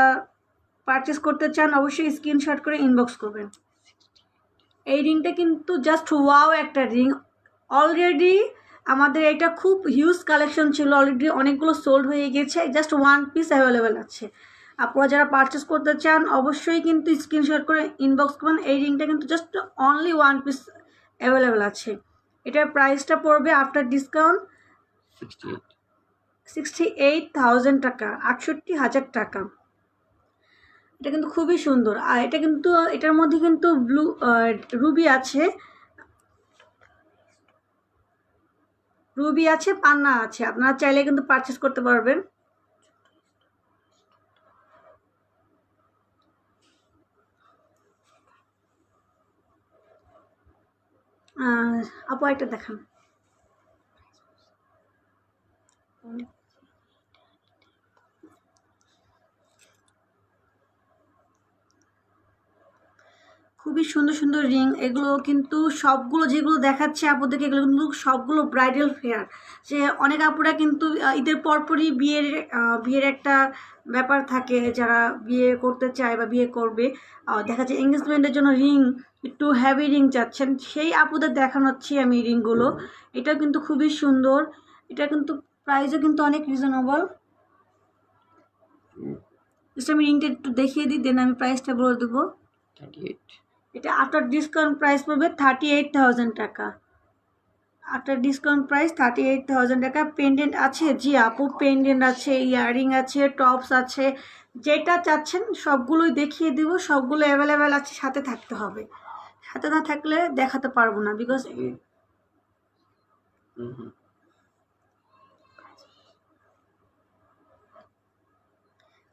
পারচেস করতে চান অবশ্যই স্ক্রিনশট করে ইনবক্স করবেন। এই রিংটা কিন্তু জাস্ট ওয়াও একটা রিং। অলরেডি আমাদের এটা খুব হিউজ কালেকশন ছিল, অলরেডি অনেকগুলো সোল্ড হয়ে গেছে, জাস্ট ওয়ান পিস অ্যাভেলেবেল আছে। আপনারা যারা পারচেস করতে চান অবশ্যই কিন্তু স্ক্রিনশট করে ইনবক্স করবেন। এই রিংটা কিন্তু just only one piece available আছে। এটার প্রাইসটা পড়বে আফটার ডিসকাউন্ট 68,000 টাকা, 68,000 টাকা। এটা কিন্তু খুবই সুন্দর। আর এটা কিন্তু এটার মধ্যে কিন্তু রুবি আছে, পান্না আছে, আপনারা চাইলে কিন্তু পারচেস করতে পারবেন। আপু একটা দেখান। খুবই সুন্দর সুন্দর রিং এগুলো, কিন্তু সবগুলো যেগুলো দেখাচ্ছে আপুদেরকে এগুলো কিন্তু সবগুলো ব্রাইডাল ফেয়ার। যে অনেক আপুরা কিন্তু ঈদের পরপরই বিয়ের একটা ব্যাপার থাকে, যারা বিয়ে করতে চায় বা বিয়ে করবে, দেখা যায় এঙ্গেজমেন্টের জন্য রিং একটু হেভি রিং চাচ্ছেন, সেই আপুদের দেখানোচ্ছি আমি রিংগুলো। এটা কিন্তু খুবই সুন্দর, এটা কিন্তু প্রাইসও কিন্তু অনেক রিজনেবল। আমি রিংটা একটু দেখিয়ে দিই, দেন আমি প্রাইসটা বলে দেবো। 38। এটা আফটার ডিসকাউন্ট প্রাইস পড়বে 38,000 টাকা। আফটার ডিসকাউন্ট প্রাইস 38,000 টাকা। পেন্ডেন্ট আছে, জি আপু পেন্ডেন্ট আছে, ইয়াররিং আছে, টপস আছে, যেটা চাচ্ছেন সবগুলোই দেখিয়ে দিব। সবগুলো অ্যাভেলেবেল আছে, সাথে থাকতে হবে, সাথে না থাকলে দেখাতে পারবো না, বিকজ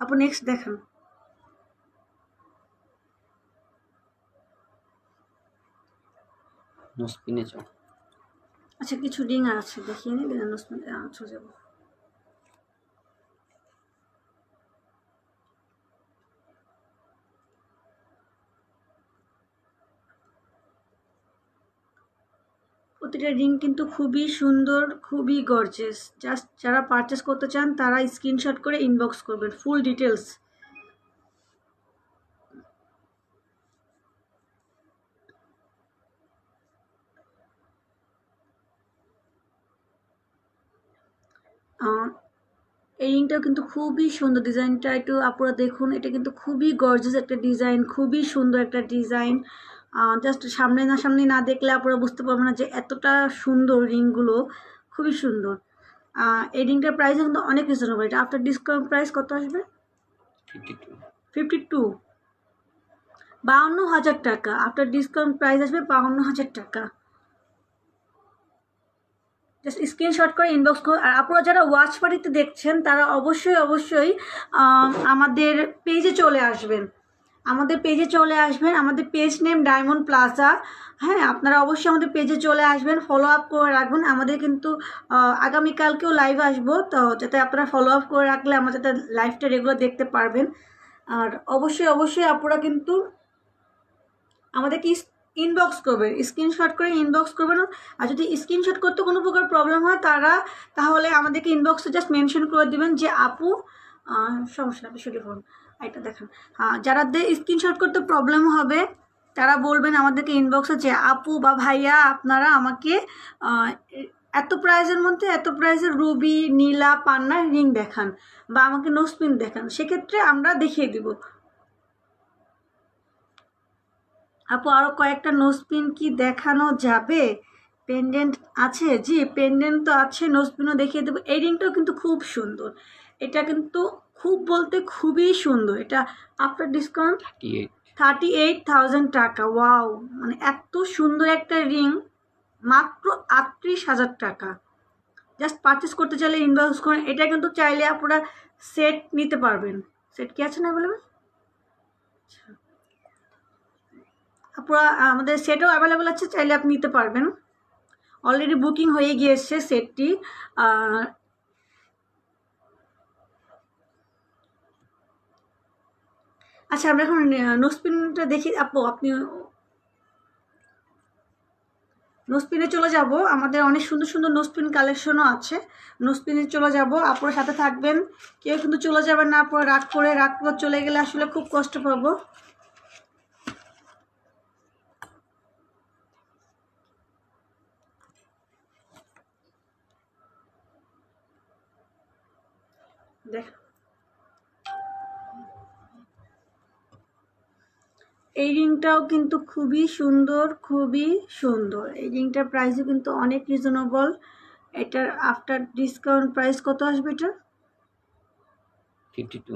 আপু নেক্সট দেখান। নোসপিনে চাও? আচ্ছা কিছু রিং আছে দেখিয়ে নিই, আচ্ছা যাবো। প্রতিটা রিং কিন্তু খুবই সুন্দর, খুবই গর্জিয়াস। জাস্ট যারা পারচেস করতে চান তারা স্ক্রিনশট করে ইনবক্স করবেন ফুল ডিটেলস। এই রিংটাও কিন্তু খুবই সুন্দর, ডিজাইনটা একটু আপনারা দেখুন। এটা কিন্তু খুবই গর্জিয়াস একটা ডিজাইন, খুবই সুন্দর একটা ডিজাইন। জাস্ট সামনে না দেখলে আপনারা বুঝতে পারবেন না যে এতটা সুন্দর রিংগুলো, খুবই সুন্দর। এই রিংটার প্রাইস কিন্তু অনেক রিজনেবল। এটা আফটার ডিসকাউন্ট প্রাইস কত আসবে? 52, 52,000 টাকা। আফটার ডিসকাউন্ট প্রাইস আসবে 52,000 টাকা। জাস্ট স্ক্রিনশট করে ইনবক্স করুন। আর আপনারা যারা ওয়াচ পার্টিতে দেখছেন তারা অবশ্যই আমাদের পেজে চলে আসবেন। আমাদের পেজ নেম ডায়মন্ড প্লাজা। হ্যাঁ, আপনারা অবশ্যই আমাদের পেজে চলে আসবেন, ফলো আপ করে রাখবেন। আমাদের কিন্তু আগামীকালকেও লাইভ আসবো, তো যাতে আপনারা ফলো আপ করে রাখলে আমরা যাতে লাইভটা রেগুলার দেখতে পারবেন। আর অবশ্যই আপনারা কিন্তু আমাদেরকে ইনবক্স করবেন, স্ক্রিনশট করে ইনবক্স করবেন। আর যদি স্ক্রিনশট করতে কোনো প্রকার প্রবলেম হয় তাহলে আমাদেরকে ইনবক্সে জাস্ট মেনশন করে দিবেন যে আপু সমস্যা আপনি শুধু ফোন এটা দেখেন। যারাদের স্ক্রিনশট করতে প্রবলেম হবে তারা বলবেন আমাদেরকে ইনবক্সে যে আপু বা ভাইয়া আপনারা আমাকে এত প্রাইজের রুবি, নীলা, পান্না রিং দেখান বা আমাকে নোসপিন দেখান, সেক্ষেত্রে আমরা দেখিয়ে দিব। আপু আরও কয়েকটা নোসপিন কি দেখানো যাবে? পেন্ডেন্ট আছে, জি পেন্ডেন্ট তো আছে, নোসপিনও দেখিয়ে দেবো। এই রিংটাও কিন্তু খুব সুন্দর, এটা কিন্তু খুবই সুন্দর। এটা আফটার ডিসকাউন্ট 38,000 টাকা। ওয়াও, মানে এত সুন্দর একটা রিং মাত্র 38,000 টাকা। জাস্ট পারচেস করতে চাইলে ইনবক্স করেন। এটা কিন্তু চাইলে আপনারা সেট নিতে পারবেন। সেট কি আছে না অ্যাভেলেবেল? আচ্ছা, আপনারা আমাদের সেটও অ্যাভেলেবেল আছে, চাইলে আপনি নিতে পারবেন। অলরেডি বুকিং হয়ে গিয়েছে সেটটি। আচ্ছা আমরা এখন নোসপিনটা দেখি আপু, আপনি নোসপিনে চলে যাব। আমাদের অনেক সুন্দর সুন্দর নোসপিন কালেকশনও আছে, নোসপিনে চলে যাব। আপনার সাথে থাকবেন, কেউ কিন্তু চলে যাবেন না আপনার রাগ করে চলে গেলে আসলে খুব কষ্ট পাবো। দেখ, এই রিংটাও কিন্তু খুবই সুন্দর, খুবই সুন্দর। এই রিংটার প্রাইসও কিন্তু অনেক রিজনেবল। এটার আফটার ডিসকাউন্ট প্রাইস কত আসবে? এটা 52।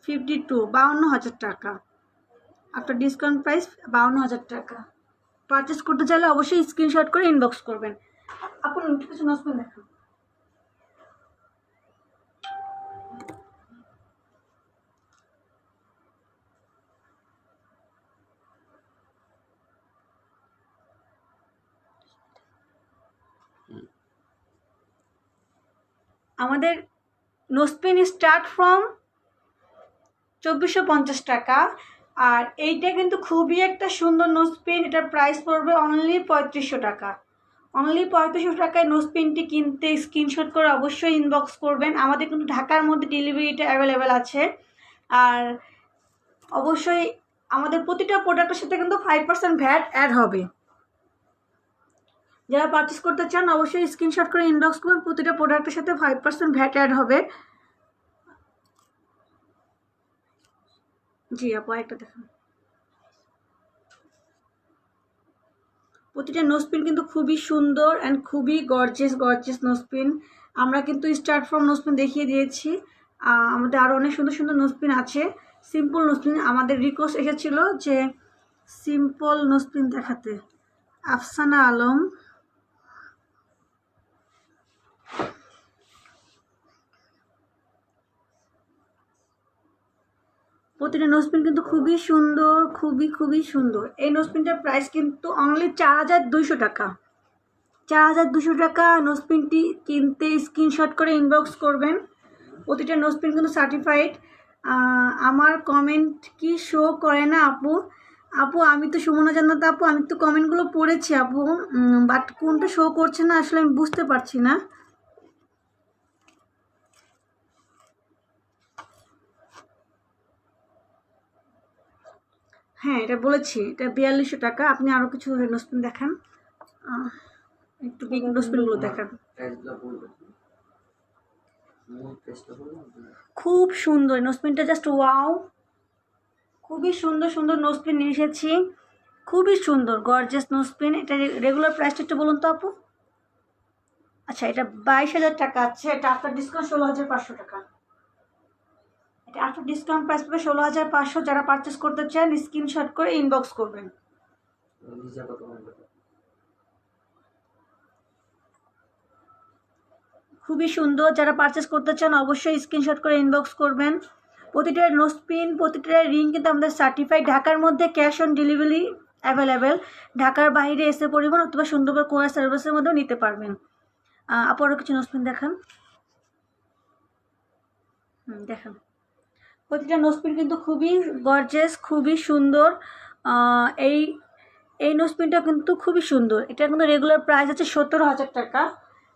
52,000 টাকা। আফটার ডিসকাউন্ট প্রাইস 52,000 টাকা। পারচেস করতে চাইলে অবশ্যই স্ক্রিনশট করে ইনবক্স করবেন। আপনি কিছু নোসপিন দেখান। আমাদের নোসপিন স্টার্ট ফ্রম 2450 টাকা। আর এইটা কিন্তু খুবই একটা সুন্দর নোসপিন, এটার প্রাইস পড়বে অনলি 3500 টাকা। অনলি 3500 টাকায় নোসপিনটি কিনতে স্ক্রিনশট করে অবশ্যই ইনবক্স করবেন। আমাদের কিন্তু ঢাকার মধ্যে ডেলিভারিটা অ্যাভেলেবেল আছে। আর অবশ্যই আমাদের প্রতিটা প্রোডাক্টের সাথে কিন্তু 5% ভ্যাট অ্যাড হবে। যারা পারচেস করতে চান অবশ্যই স্ক্রিনশট করে ইনবক্স করবেন, প্রতিটা প্রোডাক্টের সাথে 5% ভ্যাট অ্যাড হবে। জি আপু, একটা দেখুন। প্রতিটা নোসপিন কিন্তু খুবই সুন্দর অ্যান্ড খুবই গর্জিয়াস নোসপিন। আমরা কিন্তু স্টার্ট ফ্রম নোসপিন দেখিয়ে দিয়েছি, আমাদের আরও অনেক সুন্দর সুন্দর নোসপিন আছে। সিম্পল নোসপিন আমাদের রিকোয়েস্ট এসেছিল যে সিম্পল নোসপিন দেখাতে। আফসানা আলম, প্রতিটা নোসপিন কিন্তু খুবই সুন্দর, খুবই সুন্দর। এই নোসপিনটার প্রাইস কিন্তু অনলি 4200 টাকা। 4200 টাকা নোসপিনটি কিনতে স্ক্রিনশট করে ইনবক্স করবেন। প্রতিটা নোসপিন কিন্তু সার্টিফাইড। আমার কমেন্ট কি শো করে না আপু? আপু আমি তো সুমনা জান্নাত আপু, আমি তো কমেন্টগুলো পড়েছি আপু, বাট কোনটা শো করছে না আসলে আমি বুঝতে পারছি না। হ্যাঁ এটা বলেছি, এটা 4200 টাকা। আপনি আরও কিছু নোসপিন দেখান, একটু বিগ নোসপিনগুলো দেখান। খুব সুন্দর নোসপিনটা, জাস্ট ওয়াও। খুবই সুন্দর সুন্দর নোসপিন নিয়ে এসেছি, খুবই সুন্দর গর্জিয়াস নোসপিন। এটা রেগুলার প্রাইসটা একটু বলুন তো আপু। আচ্ছা এটা 22,000 টাকা আছে, এটা আফটার ডিসকাউন্ট 16,500 টাকা। এটা আফটার ডিসকাউন্ট প্রাইস পাবে 16,500। যারা পারচেস করতে চান স্ক্রিনশট করে ইনবক্স করবেন। খুবই সুন্দর, যারা পারচেস করতে চান অবশ্যই স্ক্রিনশট করে ইনবক্স করবেন। প্রতিটা নোসপিন, প্রতিটা রিং কিন্তু আমাদের সার্টিফাইড। ঢাকার মধ্যে ক্যাশ অন ডেলিভারি অ্যাভেলেবেল। ঢাকার বাইরে এসে পরিবহন অথবা সুন্দরবন কোরিয়ার সার্ভিসের মধ্যেও নিতে পারবেন। আরও কিছু নোসপিন দেখান। দেখান। প্রতিটা নোসপিন কিন্তু খুবই গর্জিয়াস, খুবই সুন্দর। এই এই নোসপিনটা কিন্তু খুবই সুন্দর। এটা কিন্তু রেগুলার প্রাইস আছে 17,000 টাকা।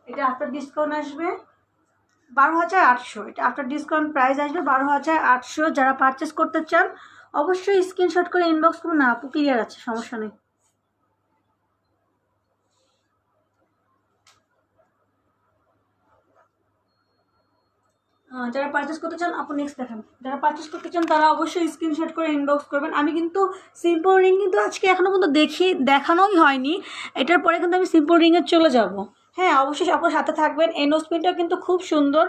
এটা আফটার ডিসকাউন্ট আসবে 12,800। এটা আফটার ডিসকাউন্ট প্রাইস আসবে 12,800। যারা পারচেস করতে চান অবশ্যই স্ক্রিনশট করে ইনবক্স করুন। না আপু ক্লিয়ার আছে, সমস্যা নেই। যারা পারচেস করতে চান আপু নেক্সট দেখান। যারা পারচেস করতে চান তারা অবশ্যই স্ক্রিনশট করে ইনবক্স করবেন। আমি কিন্তু সিম্পল রিং কিন্তু আজকে এখনও পর্যন্ত দেখানোই হয়নি। এটার পরে কিন্তু আমি সিম্পল রিংয়ে চলে যাব। হ্যাঁ অবশ্যই আপনার সাথে থাকবেন। এই নোসপিনটা কিন্তু খুব সুন্দর,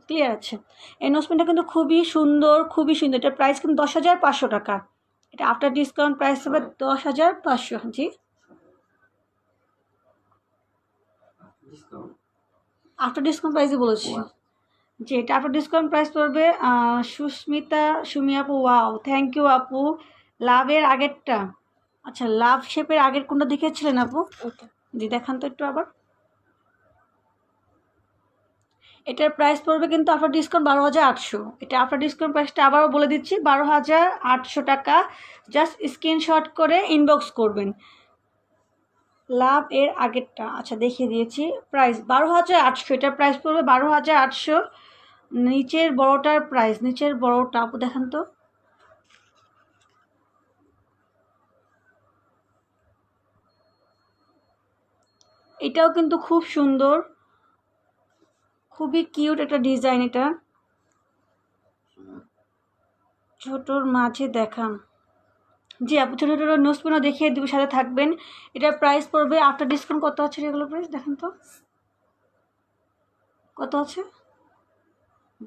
ক্লিয়ার আছে। এই নোসপিনটা কিন্তু খুবই সুন্দর, খুবই সুন্দর। এটার প্রাইস কিন্তু 10,500 টাকা। এটা আফটার ডিসকাউন্ট প্রাইস হবে 10,500। জি আফটার ডিসকাউন্ট প্রাইসই বলেছি। জি এটা আফটার ডিসকাউন্ট প্রাইস পড়বে সুস্মিতা সুমি আপু। ওয়াও থ্যাংক ইউ আপু। লাভের আগেরটা, আচ্ছা লাভ শেপের আগের কোনটা দেখেছিলেন আপু? জি দেখান তো একটু আবার। এটার প্রাইস পড়বে কিন্তু আফটার ডিসকাউন্ট 12,800। এটা আফটার ডিসকাউন্ট প্রাইসটা আবারও বলে দিচ্ছি, 12,800 টাকা। জাস্ট স্ক্রিনশট করে ইনবক্স করবেন। লাভ এর আগেরটা আচ্ছা দেখিয়ে দিয়েছি। প্রাইস 12,800, এটার প্রাইস পড়বে 12,800। নিচের বড়টার প্রাইস, নিচের বড়টা আপু দেখান তো। এটাও কিন্তু খুব সুন্দর, খুবই কিউট একটা ডিজাইন। এটা ছোটোর মাঝে দেখান। জি আপু, ছোটো ছোটো নোজপিনও দেখিয়ে দেবো, সাথে থাকবেন। এটার প্রাইস পড়বে আফটার ডিসকাউন্ট কত আছে এগুলো প্রাইস দেখেন তো, কত আছে?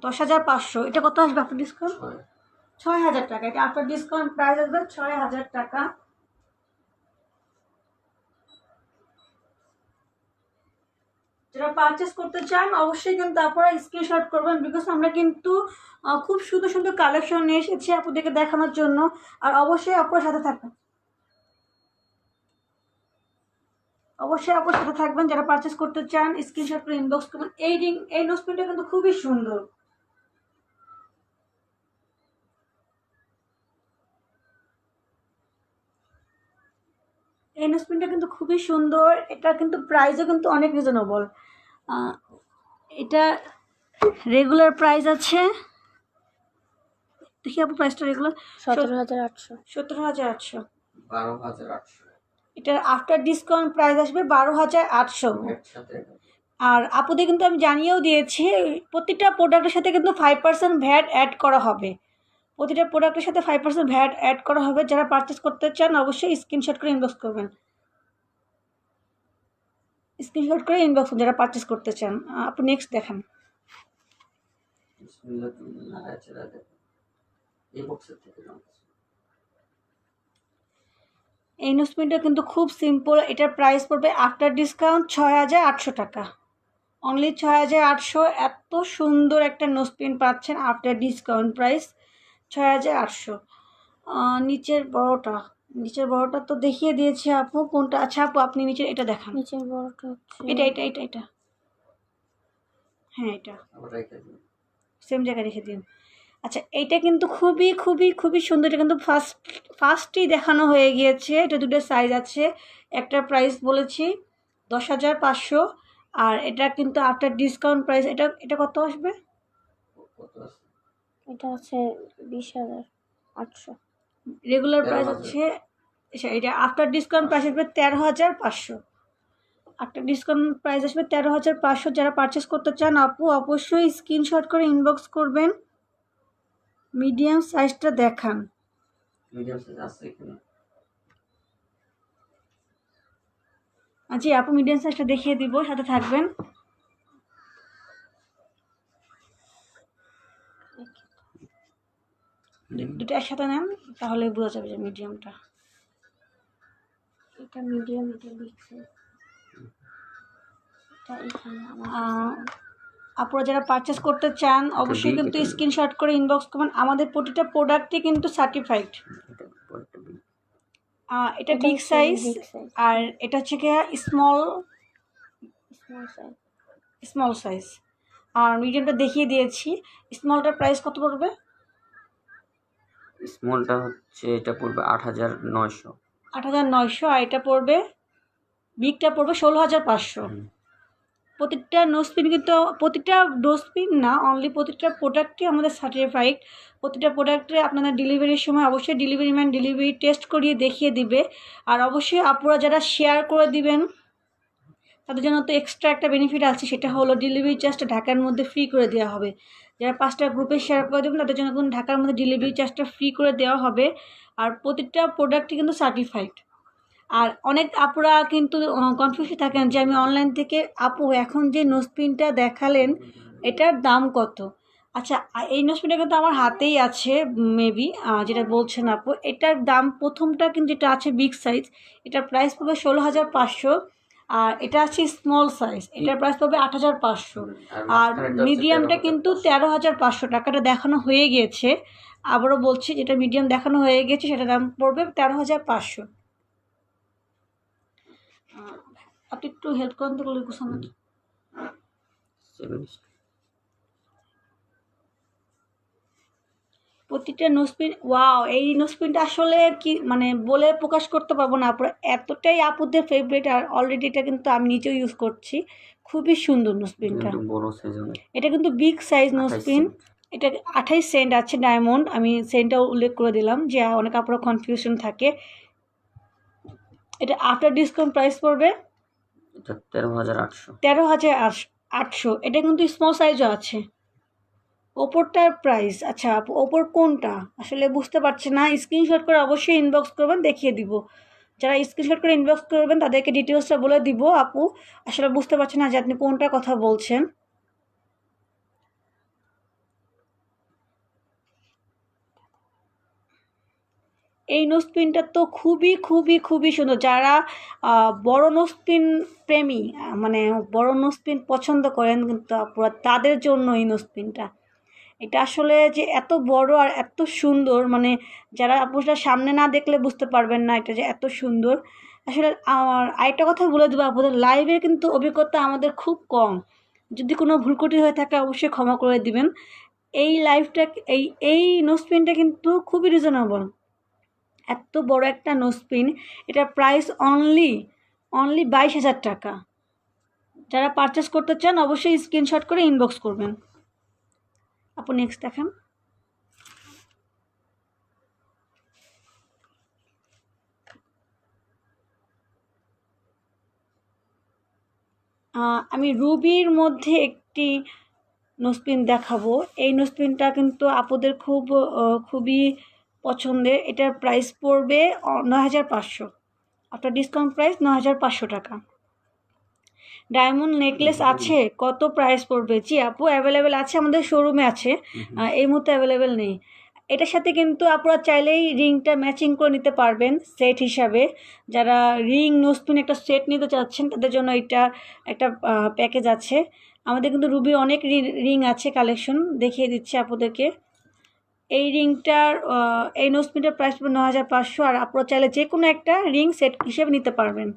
10,500। এটা কত আসবে আফটার ডিসকাউন্ট? 6,000 টাকা। এটা আফটার ডিসকাউন্ট প্রাইস আসবে 6,000 টাকা। যারা পারচেস করতে চান অবশ্যই কিন্তু আপনারা স্ক্রিনশট করবেন, বিকজ আমরা কিন্তু খুব সুন্দর সুন্দর কালেকশন নিয়ে এসেছি আপনাদেরকে দেখানোর জন্য। আর অবশ্যই আপনার সাথে থাকবেন, অবশ্যই আপনার সাথে থাকবেন। যারা পারচেস করতে চান স্ক্রিনশট করে ইনবক্স করবেন। এই নোজপিনটা কিন্তু খুবই সুন্দর। এই নোজপিনটা কিন্তু খুবই সুন্দর। এটা কিন্তু প্রাইসও কিন্তু অনেক রিজনেবল। এটা রেগুলার প্রাইস আছে, দেখি আপু প্রাইসটা রেগুলার 17,800। 17,800। 12,800 এটার আফটার ডিসকাউন্ট প্রাইস আসবে 12,800। একসাথে। আর আপুদের কিন্তু আমি জানিয়েও দিয়েছি, প্রতিটা প্রোডাক্টের সাথে কিন্তু 5% ভ্যাট অ্যাড করা হবে। প্রতিটা প্রোডাক্টের সাথে 5% ভ্যাট অ্যাড করা হবে। যারা পারচেস করতে চান অবশ্যই স্ক্রিনশট করে ইনবক্স করবেন, স্ক্রিনশট করে ইনবক্স যারা পারচেস করতে চান। আপনি নেক্সট দেখান। বিসমিল্লাহ, তুমি নাড়াচাড়া দেখো। এই বক্সের থেকে নাও। এই নোজপিনটা কিন্তু খুব সিম্পল। এটার প্রাইস পড়বে আফটার ডিসকাউন্ট 6,800 টাকা। অনলি 6,800। এত সুন্দর একটা নোজপিন পাচ্ছেন আফটার ডিসকাউন্ট প্রাইস 6,800। নিচের বড়টা, নিচের বড়টা তো দেখিয়ে দিয়েছি আপু। কোনটা? আচ্ছা আপু আপনি নিচের এটা দেখান। নিচের বড়টা হচ্ছে এটা হ্যাঁ, এটা আবার রেখে দিন। সেম জায়গায় রেখে দিন। আচ্ছা এইটা কিন্তু খুবই খুবই খুবই সুন্দর। এটা কিন্তু ফার্স্টেই দেখানো হয়ে গিয়েছে। এটা দুটো সাইজ আছে। একটা প্রাইস বলেছি 10,500। আর এটা কিন্তু আফটার ডিসকাউন্ট প্রাইস এটা এটা কত আসবে? কত আছে? এটা আছে 20,800। রেগুলার প্রাইস হচ্ছে এটা আফটার ডিসকাউন্ট প্রাইস আসবে 13,500। আফটার ডিসকাউন্ট প্রাইস আসবে 13,500। যারা পারচেস করতে চান আপু অবশ্যই স্ক্রিনশট করে ইনবক্স করবেন। মিডিয়াম সাইজটা দেখান। মিডিয়াম সাইজ আছে এখানে। জি আপু মিডিয়াম সাইজটা দেখিয়ে দিব, সাথে থাকবেন। দুটো একসাথে নেন তাহলে বোঝা যাবে যে মিডিয়ামটা। এটা মিডিয়াম, এটা বিগ সাইজ। এটা এখানে আপনারা যারা পারচেস করতে চান অবশ্যই কিন্তু স্ক্রিনশট করে ইনবক্স করবেন। আমাদের প্রতিটা প্রোডাক্টই কিন্তু সার্টিফাইড। এটা বিগ সাইজ আর এটা হচ্ছে কি স্মল সাইজ। আর মিডিয়ামটা দেখিয়ে দিয়েছি। স্মলটার প্রাইস কত পড়বে? স্মলটা হচ্ছে এটা পড়বে 8,900। 8,900। আর এটা পড়বে, বিগটা পড়বে 16,500। প্রতিটা নোজপিন কিন্তু, প্রতিটা ডোজপিন না, অনলি প্রতিটা প্রোডাক্টই আমাদের সার্টিফাইড। প্রতিটা প্রোডাক্টে আপনাদের ডেলিভারির সময় অবশ্যই ডেলিভারি ম্যান ডেলিভারি টেস্ট করিয়ে দেখিয়ে দিবে। আর অবশ্যই আপনারা যারা শেয়ার করে দিবেন তাদের জন্য তো এক্সট্রা একটা বেনিফিট আছে, সেটা হলো ডেলিভারি চার্জটা ঢাকার মধ্যে ফ্রি করে দেওয়া হবে। যারা 5টা গ্রুপে শেয়ার করে দেবেন তাদের জন্য কিন্তু ঢাকার মধ্যে ডেলিভারি চার্জটা ফ্রি করে দেওয়া হবে। আর প্রতিটা প্রোডাক্টই কিন্তু সার্টিফাইড। আর অনেক আপুরা কিন্তু কনফিউশন থাকেন যে আমি অনলাইন থেকে, আপু এখন যে নোজপিনটা দেখালেন এটার দাম কত? আচ্ছা এই নোজপিনটা কিন্তু আমার হাতেই আছে মেবি, যেটা বলছেন আপু, এটার দাম প্রথমটা কিন্তু যেটা আছে বিগ সাইজ, এটার প্রাইস পড়বে 16,500। আর এটা আছে স্মল সাইজ, এটার প্রাইস পড়বে 8,500। আর মিডিয়ামটা কিন্তু 13,500 টাকাটা দেখানো হয়ে গিয়েছে। আবারও বলছি, যেটা মিডিয়াম দেখানো হয়ে গেছে সেটার দাম পড়বে 13,500। আপনি একটু হেল্প করেন তো গুছানো। প্রতিটা নোজপিন, ওয়াও, এই নোজপিনটা আসলে কি মানে বলে প্রকাশ করতে পারবো না আপুরা, এতটাই আপুদের ফেভারিট। আর অলরেডি এটা কিন্তু আমি নিজেও ইউজ করছি, খুবই সুন্দর নোজপিনটা। কিন্তু বড় সাইজ হবে, এটা কিন্তু বিগ সাইজ 28 নোজপিন। সেন্ট। এটা 28 সেন্ট আছে ডায়মন্ড, আমি সেন্টটাও উল্লেখ করে দিলাম যে অনেক আপুরা কনফিউশন থাকে। এটা আফটার ডিসকাউন্ট প্রাইস পড়বে এটা 13,800। 13,800। এটা কিন্তু স্মল সাইজও আছে। ওপরটার প্রাইস, আচ্ছা আপু ওপর কোনটা আসলে বুঝতে পারছি না, স্ক্রিনশট করে অবশ্যই ইনবক্স করবেন, দেখিয়ে দিব। যারা স্ক্রিনশট করে ইনবক্স করবেন তাদেরকে ডিটেলসটা বলে দিব। আপু আসলে বুঝতে পারছি না যে আপনি কোনটা কথা বলছেন। এই নোজপিনটা তো খুবই খুবই খুবই সুন্দর। যারা বড় নোজপিন প্রেমী, মানে বড় নোজপিন পছন্দ করেন কিন্তু আপুরা, তাদের জন্য এই নোজপিনটা। এটা আসলে যে এত বড় আর এত সুন্দর, মানে যারা আপুরা সামনে না দেখলে বুঝতে পারবেন না এটা যে এত সুন্দর। আসলে আমার আরেকটা কথা বলে দেবো, আপনাদের লাইভের কিন্তু অভিজ্ঞতা আমাদের খুব কম, যদি কোনো ভুলত্রুটি হয়ে থাকে অবশ্যই ক্ষমা করে দিবেন। এই লাইভটা এই নোজপিনটা কিন্তু খুবই রিজনেবল, এত বড় একটা নোজপিন, এটার প্রাইস অনলি 22,000 টাকা। যারা পারচেস করতে চান অবশ্যই স্ক্রিনশট করে ইনবক্স করবেন। আপু নেক্সট দেখেন। আমি রুবির মধ্যে একটি নোজপিন দেখাবো। এই নোজপিনটা কিন্তু আপুদের খুবই পছন্দের। এটার প্রাইস পড়বে 9,500, আপনার ডিসকাউন্ট প্রাইস 9,500 টাকা। ডায়মন্ড নেকলেস আছে, কত প্রাইস পড়বে? জি আপু অ্যাভেলেবেল আছে, আমাদের শোরুমে আছে, এই মুহূর্তে অ্যাভেলেবেল নেই। এটার সাথে কিন্তু আপনারা চাইলেই রিংটা ম্যাচিং করে নিতে পারবেন সেট হিসাবে। যারা রিং নোজপিন একটা সেট নিতে চাচ্ছেন তাদের জন্য এটা একটা প্যাকেজ আছে। আমাদের কিন্তু রুবির অনেক রিং আছে, কালেকশন দেখিয়ে দিচ্ছি আপনাদেরকে। এই রিংটার এই নোজপিনটার প্রাইস পড়বে 9,500, আর আপনারা চাইলে যে কোনো একটা রিং সেট হিসেবে নিতে পারবেন।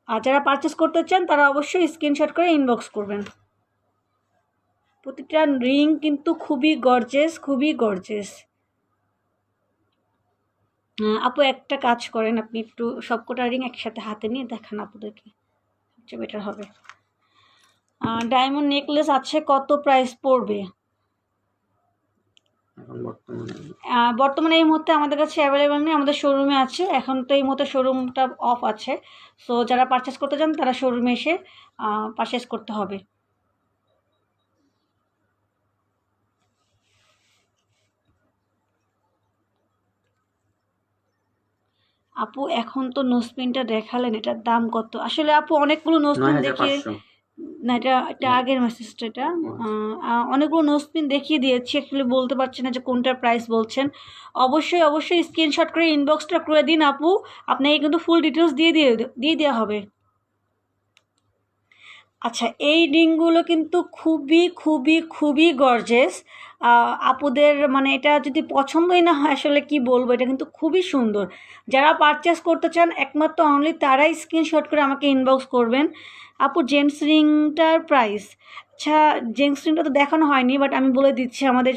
আর যারা পারচেস করতে চান তারা অবশ্যই স্ক্রিনশট করে ইনবক্স করবেন। প্রতিটা রিং কিন্তু খুবই গর্জেস, খুবই গর্জেস। আপু একটা কাজ করেন, আপনি একটু সবকটা রিং একসাথে হাতে নিয়ে দেখান আপুদেরকে, সবচেয়ে বেটার হবে। ডায়মন্ড নেকলেস আছে, কত প্রাইস পড়বে? এখন বর্তমানে এই মুহূর্তে আমাদের কাছে অ্যাভেলেবেল নেই, আমাদের শোরুমে আছে। এখন তো এই মুহূর্তে শোরুমটা অফ আছে, সো যারা পারচেস করতে চান তারা শোরুমে এসে পারচেস করতে হবে। আপু এখন তো নোজপিনটা দেখালেন, এটার দাম কত? আসলে আপু অনেকগুলো নোজপিন দেখিয়ে, 9,500। না এটা আগের মেসেজটা, এটা অনেকগুলো নোজপিন দেখিয়ে দিয়েছি, অ্যাকচুয়ালি বলতে পারছি না যে কোনটার প্রাইস বলছেন। অবশ্যই স্ক্রিনশট করে ইনবক্সটা করে দিন আপু, আপনাকে কিন্তু ফুল ডিটেলস দিয়ে দেওয়া হবে। আচ্ছা এই রিংগুলো কিন্তু খুবই খুবই খুবই গর্জেস। আপুদের মানে এটা যদি পছন্দই না হয় আসলে কি বলবো, এটা কিন্তু খুবই সুন্দর। যারা পারচেস করতে চান একমাত্র অনলি তারাই স্ক্রিনশট করে আমাকে ইনবক্স করবেন। আপু জেন্টস রিংটার প্রাইস, আচ্ছা জেন্টস রিংটা তো দেখানো হয়নি, বাট আমি বলে দিচ্ছি আমাদের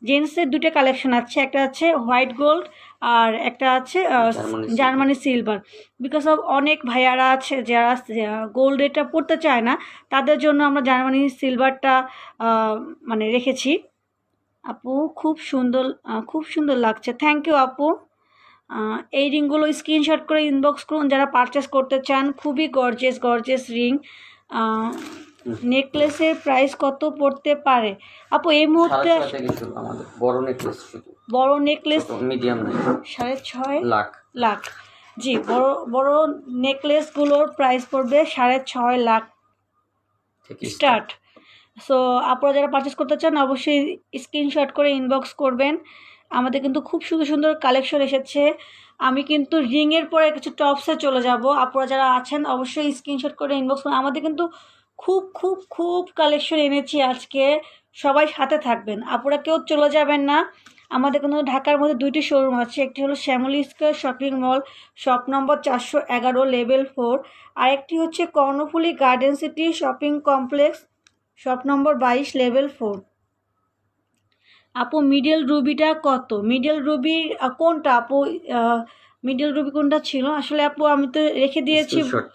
জেন্টসের দুটো কালেকশন আছে, একটা আছে হোয়াইট গোল্ড আর একটা আছে জার্মানি সিলভার। বিকজ অফ অনেক ভাইয়ারা আছে যারা গোল্ড এটা পড়তে চায় না, তাদের জন্য আমরা জার্মানি সিলভারটা মানে রেখেছি। আপু খুব সুন্দর লাগছে, থ্যাংক ইউ আপু। এই রিংগুলো স্ক্রিনশট করে ইনবক্স করুন যারা পারচেস করতে চান, খুবই গর্জেস রিং। নেকলেসের প্রাইস কত পড়তে পারে আপু এই মুহূর্তে? আমাদের বড় নেকলেস, বড় নেকলেস মিডিয়াম নাই, 6.5 লাখ। জি বড় নেকলেসগুলোর প্রাইস পড়বে 6.5 লাখ থেকে স্টার্ট। সো আপনারা যারা পারচেস করতে চান অবশ্যই স্ক্রিনশট করে ইনবক্স করবেন। আমাদের কিন্তু খুব সুন্দর সুন্দর কালেকশন এসেছে। আমি কিন্তু রিংয়ের পরে কিছু টপসে চলে যাব, আপনারা যারা আছেন অবশ্যই স্ক্রিনশট করে ইনবক্স করুন। আমাদের কিন্তু খুব কালেকশন এনেছি আজকে, সবাই সাথে থাকবেন, আপনারা কেউ চলে যাবেন না। আমাদের কিন্তু ঢাকার মধ্যে দুইটি শোরুম আছে, একটি হলো Shyamoli square shopping mall, shop number 411 level 4, আরেকটি হচ্ছে Karnaphuli garden city shopping complex, shop number 22 level 4। আপু মিডল রুবিটা কত? মিডল রুবি কোনটা আপু? মিডল রুবি কোনটা ছিল আসলে আপু? আমি তো রেখে দিয়েছি। স্ক্রিনশট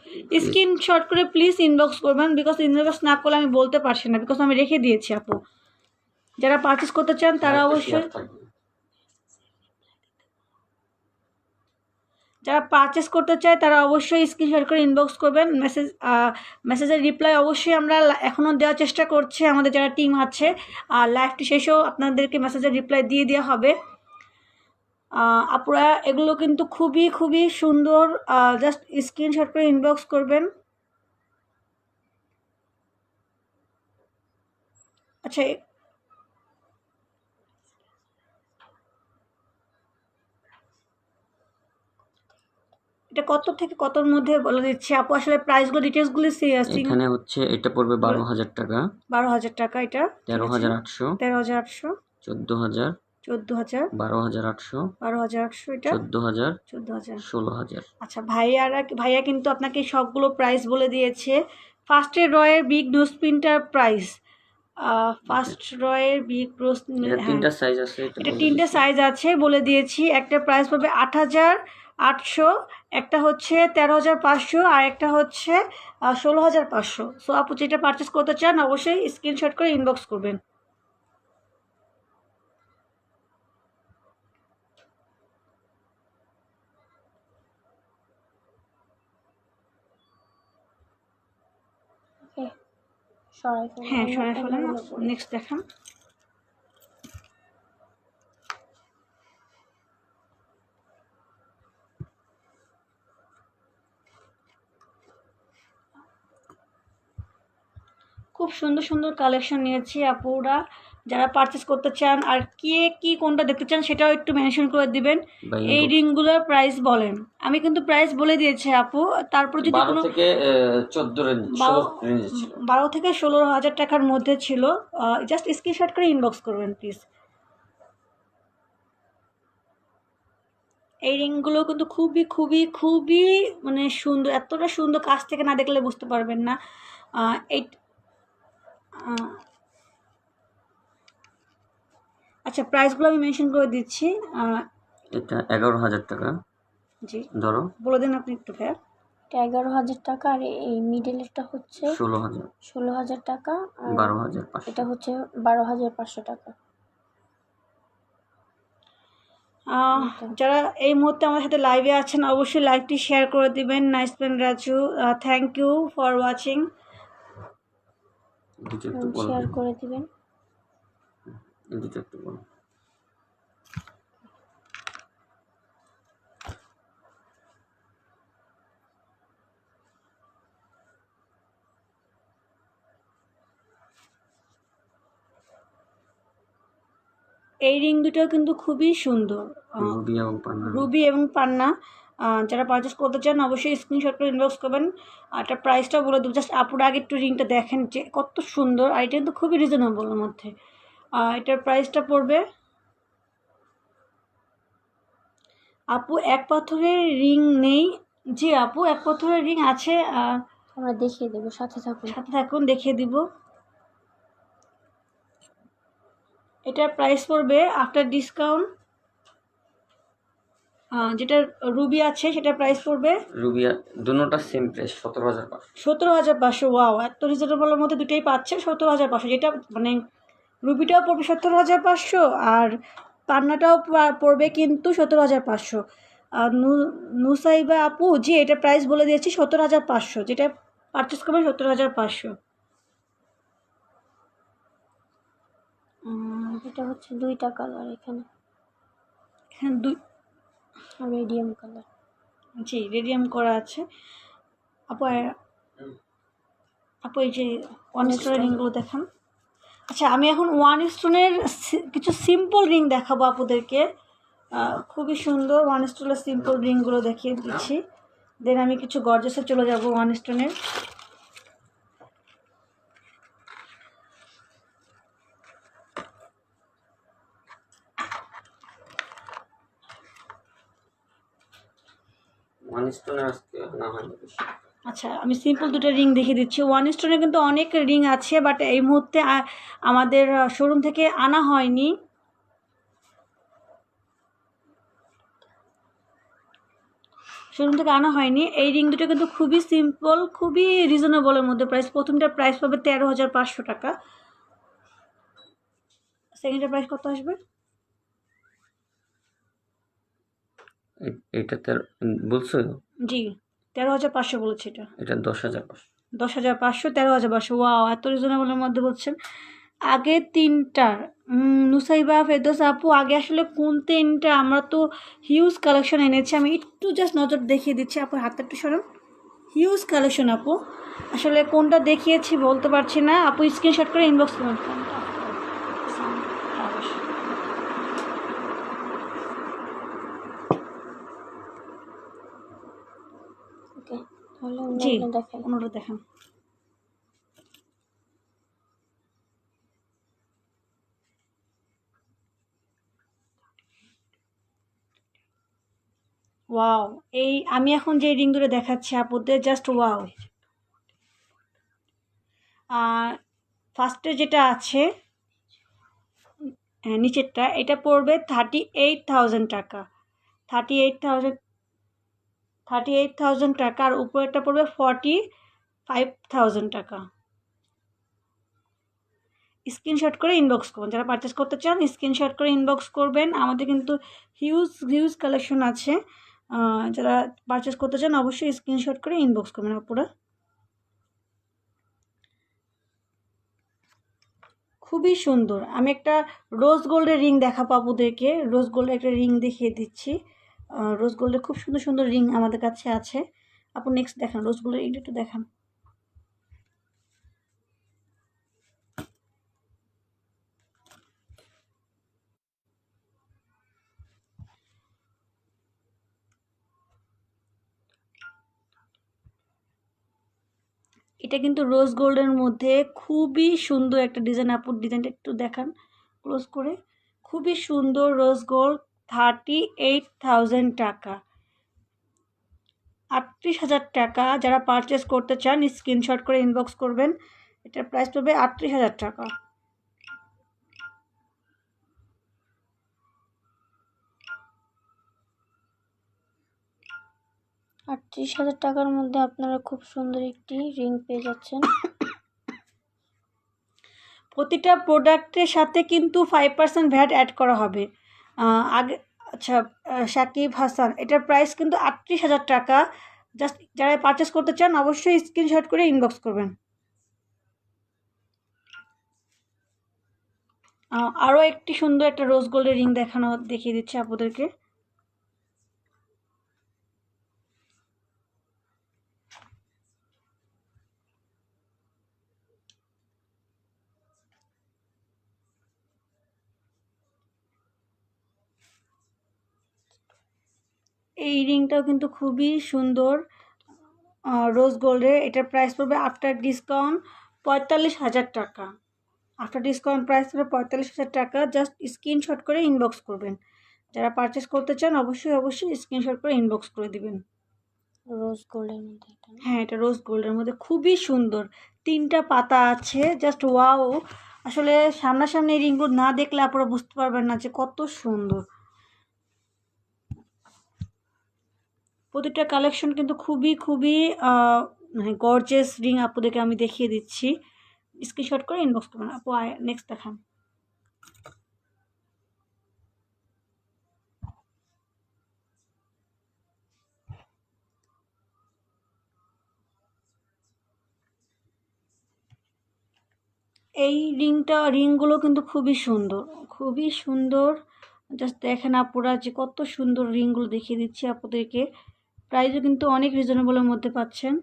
স্ক্রিনশট করে প্লিজ ইনবক্স করবেন, বিকজ ইনবক্স না করলে আমি বলতে পারছি না, বিকজ আমি রেখে দিয়েছি আপু। যারা পারচেস করতে চান তারা অবশ্যই যারা পারচেস করতে চায় তারা অবশ্যই স্ক্রিনশট করে ইনবক্স করবেন। মেসেজের রিপ্লাই অবশ্যই আমরা এখনও দেওয়ার চেষ্টা করছি, আমাদের যারা টিম আছে। আর লাইভটি শেষেও আপনাদেরকে মেসেজের রিপ্লাই দিয়ে দেওয়া হবে। আপনারা এগুলো কিন্তু খুবই খুবই সুন্দর, জাস্ট স্ক্রিনশট করে ইনবক্স করবেন। আচ্ছা, এটা কত থেকে কতর মধ্যে বলে দিচ্ছি আপু? আসলে প্রাইসগুলো ডিটেলসগুলো এখানে হচ্ছে এটা পড়বে 12,000 টাকা, 12,000 টাকা। এটা 13,800, 13,800, 14,000, 14,000, 12,800, 12,800, এটা 14,000, 14,000। 16,000। আচ্ছা, ভাইয়া কিন্তু আপনাকে সবগুলো প্রাইস বলে দিয়েছে। ফার্স্টে রয়ের big nose printer price, first রয়ের বিগ নোজ, এটা তিনটা সাইজ আছে, এটা তিনটে সাইজ আছে বলে দিয়েছি। একটা প্রাইস পাবে 8,800, একটা হচ্ছে 13,500, আর একটা হচ্ছে 16,500। সো আপু যেটা পারচেস করতে চান অবশ্যই স্ক্রিনশট করে ইনবক্স করবেন। হ্যাঁ, সরাই ফেলেন। নেক্সট দেখান। খুব সুন্দর সুন্দর কালেকশন নিয়েছি আপুরা। যারা পারচেস করতে চান আর কি কোনটা দেখতে চান সেটাও একটু মেনশন করে দিবেন। এই রিংগুলোর প্রাইস বলেন। আমি কিন্তু প্রাইস বলে দিয়েছি আপু, তারপর যদি কোনো 12 থেকে 14 রেঞ্জ, 12 থেকে 16,000 টাকার মধ্যে ছিল, জাস্ট স্ক্রিনশট করে ইনবক্স করবেন প্লিজ। এই রিংগুলো কিন্তু খুবই খুবই খুবই মানে সুন্দর, এতটা সুন্দর, কাছ থেকে না দেখলে বুঝতে পারবেন না। এই আচ্ছা, প্রাইসগুলো আমি মেনশন করে দিচ্ছি। এটা 11,000 টাকা। জি, ধরো বলে দিন আপনি একটু ভাইয়া। এটা 11,000 টাকা, আর এই মিডলেরটা হচ্ছে 16,000 টাকা, আর 12,500। এটা হচ্ছে 12,500 টাকা। যারা এই মুহূর্তে আমাদের সাথে লাইভে আছেন অবশ্যই লাইভটি শেয়ার করে দিবেন। Nice pen Raju, thank you for watching. Share করে দিবেন। এই রিং দুটো কিন্তু খুবই সুন্দর, রুবি এবং পান্না। যারা পারচেস করতে চান অবশ্যই স্ক্রিনশট করে ইনবক্স করবেন। আর এটা প্রাইসটা বলে দেবো, জাস্ট আপুর আগে একটু রিংটা দেখেন যে কত সুন্দর, আর এটা কিন্তু খুবই রিজনেবলের মধ্যে। এটার প্রাইসটা পড়বে, আপু এক পাথরের রিং নেই? জি আপু, এক পাথরের রিং আছে, আমরা দেখিয়ে দেবো, সাথে থাকুন দেখিয়ে দিব। এটার প্রাইস পড়বে আফটার ডিসকাউন্ট, যেটা রুবি আছে সেটার প্রাইস পড়বে, রুবি দুটোটা সেম প্রাইস 17,500। 17,500। ওয়াও, এত রিজনেবলের মধ্যে দুটোই পাচ্ছে 17,500। যেটা মানে রুবিটাও পড়বে 17,500, আর পান্নাটাও পড়বে কিন্তু 17,500। নুসাইবা আপু, জি এটা প্রাইস বলে দিয়েছি 17,500, যেটা পারচেস করবেন 17,500। এটা হচ্ছে 2টা কালার, এখানে রেডিয়াম কালার। জি, রেডিয়াম করা আছে আপু। আপু এই যে ওয়ান স্টোনের রিংগুলো দেখান। আচ্ছা, আমি এখন ওয়ান স্টোনের কিছু সিম্পল রিং দেখাবো আপুদেরকে। খুবই সুন্দর ওয়ান স্টোনের সিম্পল রিংগুলো দেখিয়ে দিচ্ছি, দেন আমি কিছু গর্জাসে চলে যাব ওয়ান স্টোনের। আচ্ছা, আমি সিম্পল দুটো রিং দেখিয়ে দিচ্ছি। ওয়ান স্টোনে কিন্তু অনেক রিং আছে, বাট এই মুহূর্তে আমাদের শোরুম থেকে আনা হয়নি। শোরুম থেকে আনা হয়নি। এই রিং দুটো কিন্তু খুবই সিম্পল, খুবই রিজনেবলের মধ্যে প্রাইস। প্রথমটার প্রাইস পাবে 13,500 টাকা। সেকেন্ডের প্রাইস কত আসবে? এটা বলছো? জি, 13,500 বলেছে এটা। এটা 10,500। 10,500, 13,500। ওয়াও, এত রিজনেবলের মধ্যে বলছেন। আগে তিনটার নুসাইবা, ফেরদৌস আপু, আগে আসলে কোন তিনটা? আমরা তো হিউজ কালেকশন এনেছি। আমি একটু জাস্ট নজর দেখিয়ে দিচ্ছি। আপু হাতটা একটু সরান। হিউজ কালেকশন আপু, আসলে কোনটা দেখিয়েছি বলতে পারছি না। আপু স্ক্রিনশট করে ইনবক্স করুন। ওকে, তাহলে জি, অন্যগুলো দেখেন। অন্যটা দেখেন। ওয়াও, এই আমি এখন যে রিং দুটো দেখাচ্ছি আপুদের, জাস্ট ওয়াও। আর ফার্স্টে যেটা আছে নিচেরটা, এটা পড়বে 38,000 টাকা। 38,000 টাকা। আর উপরেরটা পড়বে 45,000 টাকা। স্ক্রিনশট করে ইনবক্স করবেন যারা পারচেস করতে চান। স্ক্রিনশট করে ইনবক্স করবেন। আমাদের কিন্তু হিউজ হিউজ কালেকশন আছে। যারা পারচেস করতে চান অবশ্যই স্ক্রিনশট করে ইনবক্স করবেন আপুরা। খুবই সুন্দর। আমি একটা রোজ গোল্ডের রিং দেখাবো আপুদেরকে। রোজ গোল্ডের একটা রিং দেখিয়ে দিচ্ছি। রোজ গোল্ডের খুব সুন্দর সুন্দর রিং আমাদের কাছে আছে। আপু নেক্সট দেখান, রোজ গোল্ডের রিংটা একটু দেখান। এটা কিন্তু রোজ গোল্ডের মধ্যে খুবই সুন্দর একটা ডিজাইন। আপুর ডিজাইনটা একটু দেখান ক্লোজ করে। খুবই সুন্দর রোজ গোল্ড। 38,000 টাকা, 38,000 টাকা। যারা পারচেস করতে চান স্ক্রিনশট করে ইনবক্স করবেন। এটার প্রাইস পড়বে 38,000 টাকা। আর 30,000 টাকার মধ্যে আপনারা খুব সুন্দর একটি রিং পেয়ে যাচ্ছেন। প্রতিটা প্রোডাক্টের সাথে কিন্তু 5% ভ্যাট অ্যাড করা হবে। আগে আচ্ছা, সাকিব হাসান, এটার প্রাইস কিন্তু 38,000 টাকা। জাস্ট যারা পারচেস করতে চান অবশ্যই স্ক্রিনশট করে ইনবক্স করবেন। আরও একটি সুন্দর একটা রোজ গোল্ডের রিং দেখিয়ে দিচ্ছি আপনাদেরকে। এই রিংটাও কিন্তু খুবই সুন্দর রোজ গোল্ডের। এটার প্রাইস পড়বে আফটার ডিসকাউন্ট 45,000 টাকা। আফটার ডিসকাউন্ট প্রাইস পড়বে 45,000 টাকা। জাস্ট স্ক্রিনশট করে ইনবক্স করবেন। যারা পারচেস করতে চান অবশ্যই স্ক্রিনশট করে ইনবক্স করে দিবেন। রোজ গোল্ডের মধ্যে এটা। হ্যাঁ, এটা রোজ গোল্ডের মধ্যে খুবই সুন্দর। 3টা পাতা আছে, জাস্ট ওয়াও। আসলে সামনাসামনি এই রিংগুলো না দেখলে আপনারা বুঝতে পারবেন না যে কত সুন্দর। প্রতিটা কালেকশন কিন্তু খুবই খুবই মানে গর্জিয়াস রিং আপুদেরকে আমি দেখিয়ে দিচ্ছি। স্ক্রিনশট করে ইনবক্স করবেন। আপু নেক্সট দেখান। এই রিংগুলো কিন্তু খুবই সুন্দর, খুবই সুন্দর। জাস্ট দেখেন আপুরা যে কত সুন্দর রিংগুলো দেখিয়ে দিচ্ছি আপুদেরকে। প্রাইসও কিন্তু অনেক রিজনেবলের মধ্যে পাচ্ছেন।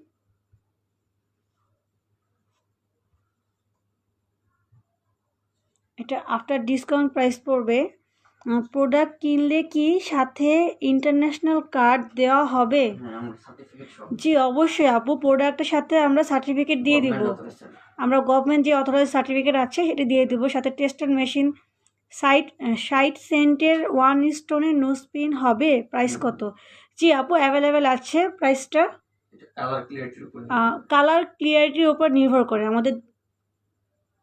এটা আফটার ডিসকাউন্ট প্রাইস পড়বে। প্রোডাক্ট কিনলে কি সাথে ইন্টারন্যাশনাল কার্ড দেওয়া হবে? জি অবশ্যই আপু, প্রোডাক্টের সাথে আমরা সার্টিফিকেট দিয়ে দিব। আমরা গভর্নমেন্ট যে অথরাইজ সার্টিফিকেট আছে সেটা দিয়ে দিব। সাথে টেস্টার মেশিন, 60 সেন্টের 1 স্টোনের নো স্পিন হবে। প্রাইস কত? জি আপু অ্যাভেলেবেল আছে। প্রাইসটা কালার ক্লিয়ারিটির উপর নির্ভর করে। আমাদের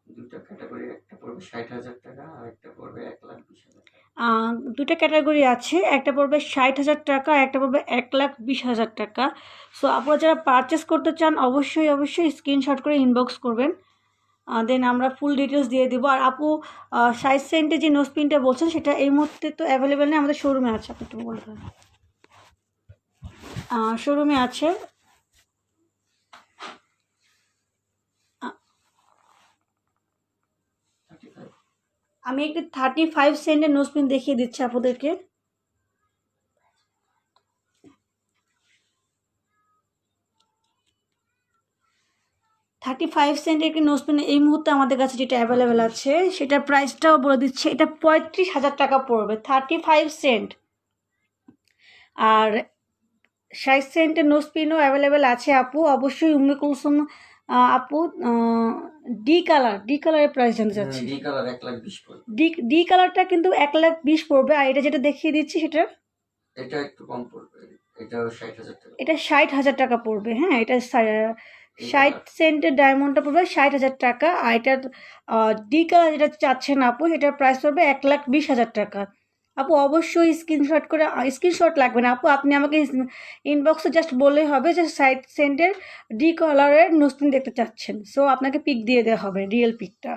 দুটো ক্যাটাগরি, একটা পড়বে 60,000 টাকা আর একটা পড়বে 1,20,000 টাকা। দুটো ক্যাটাগরি আছে, একটা পড়বে 60,000 টাকা, একটা পড়বে 1,20,000 টাকা। সো আপনারা যারা পারচেস করতে চান অবশ্যই স্ক্রিনশট করে ইনবক্স করবেন, দেন আমরা ফুল ডিটেলস দিয়ে দেবো। আর আপু 60 সেন্টে যে নোজপিনটা বলছেন সেটা এই মুহূর্তে তো অ্যাভেলেবেল নেই, আমাদের শোরুমে আছে। আপনি একটু বলতে পারেন, শোরুমে আছে। আমি একটু 35 সেন্টের নোজপিন দেখিয়ে দিচ্ছি আপনাদেরকে। $35 একটি নোজপিন এই মুহূর্তে আমাদের কাছে যেটা অ্যাভেলেবেল আছে সেটার প্রাইসটাও বলে দিচ্ছে, এটা 35,000 টাকা পড়বে, 35 সেন্ট। আর 60 সেন্টের নোজপিনও অ্যাভেলেবেল আছে আপু, অবশ্যই উম্মে কুলসুম আপু ডি কালারের প্রাইস জানতে চাচ্ছি। ডি কালার 1,20,000 পড়বে। ডি কালারটা কিন্তু 1,20,000 পড়বে, আর এটা যেটা দেখিয়ে দিচ্ছি সেটা এটা একটু কম পড়বে, এটাও 60,000 টাকা। এটা 60,000 টাকা পড়বে। হ্যাঁ, এটা 60 সেন্টের ডায়মন্ডটা পড়বে 60,000 টাকা। আর এটা ডি কালার যেটা চাচ্ছেন আপু সেটার প্রাইস পড়বে 1,20,000 টাকা। আপু অবশ্যই স্ক্রিনশট লাগবে না আপু, আপনি আমাকে ইনবক্সে জাস্ট বললেই হবে যে 60 সেন্টের ডি কালারের নোজপিন দেখতে চাচ্ছেন। সো আপনাকে পিক দিয়ে দেওয়া হবে, রিয়েল পিকটা,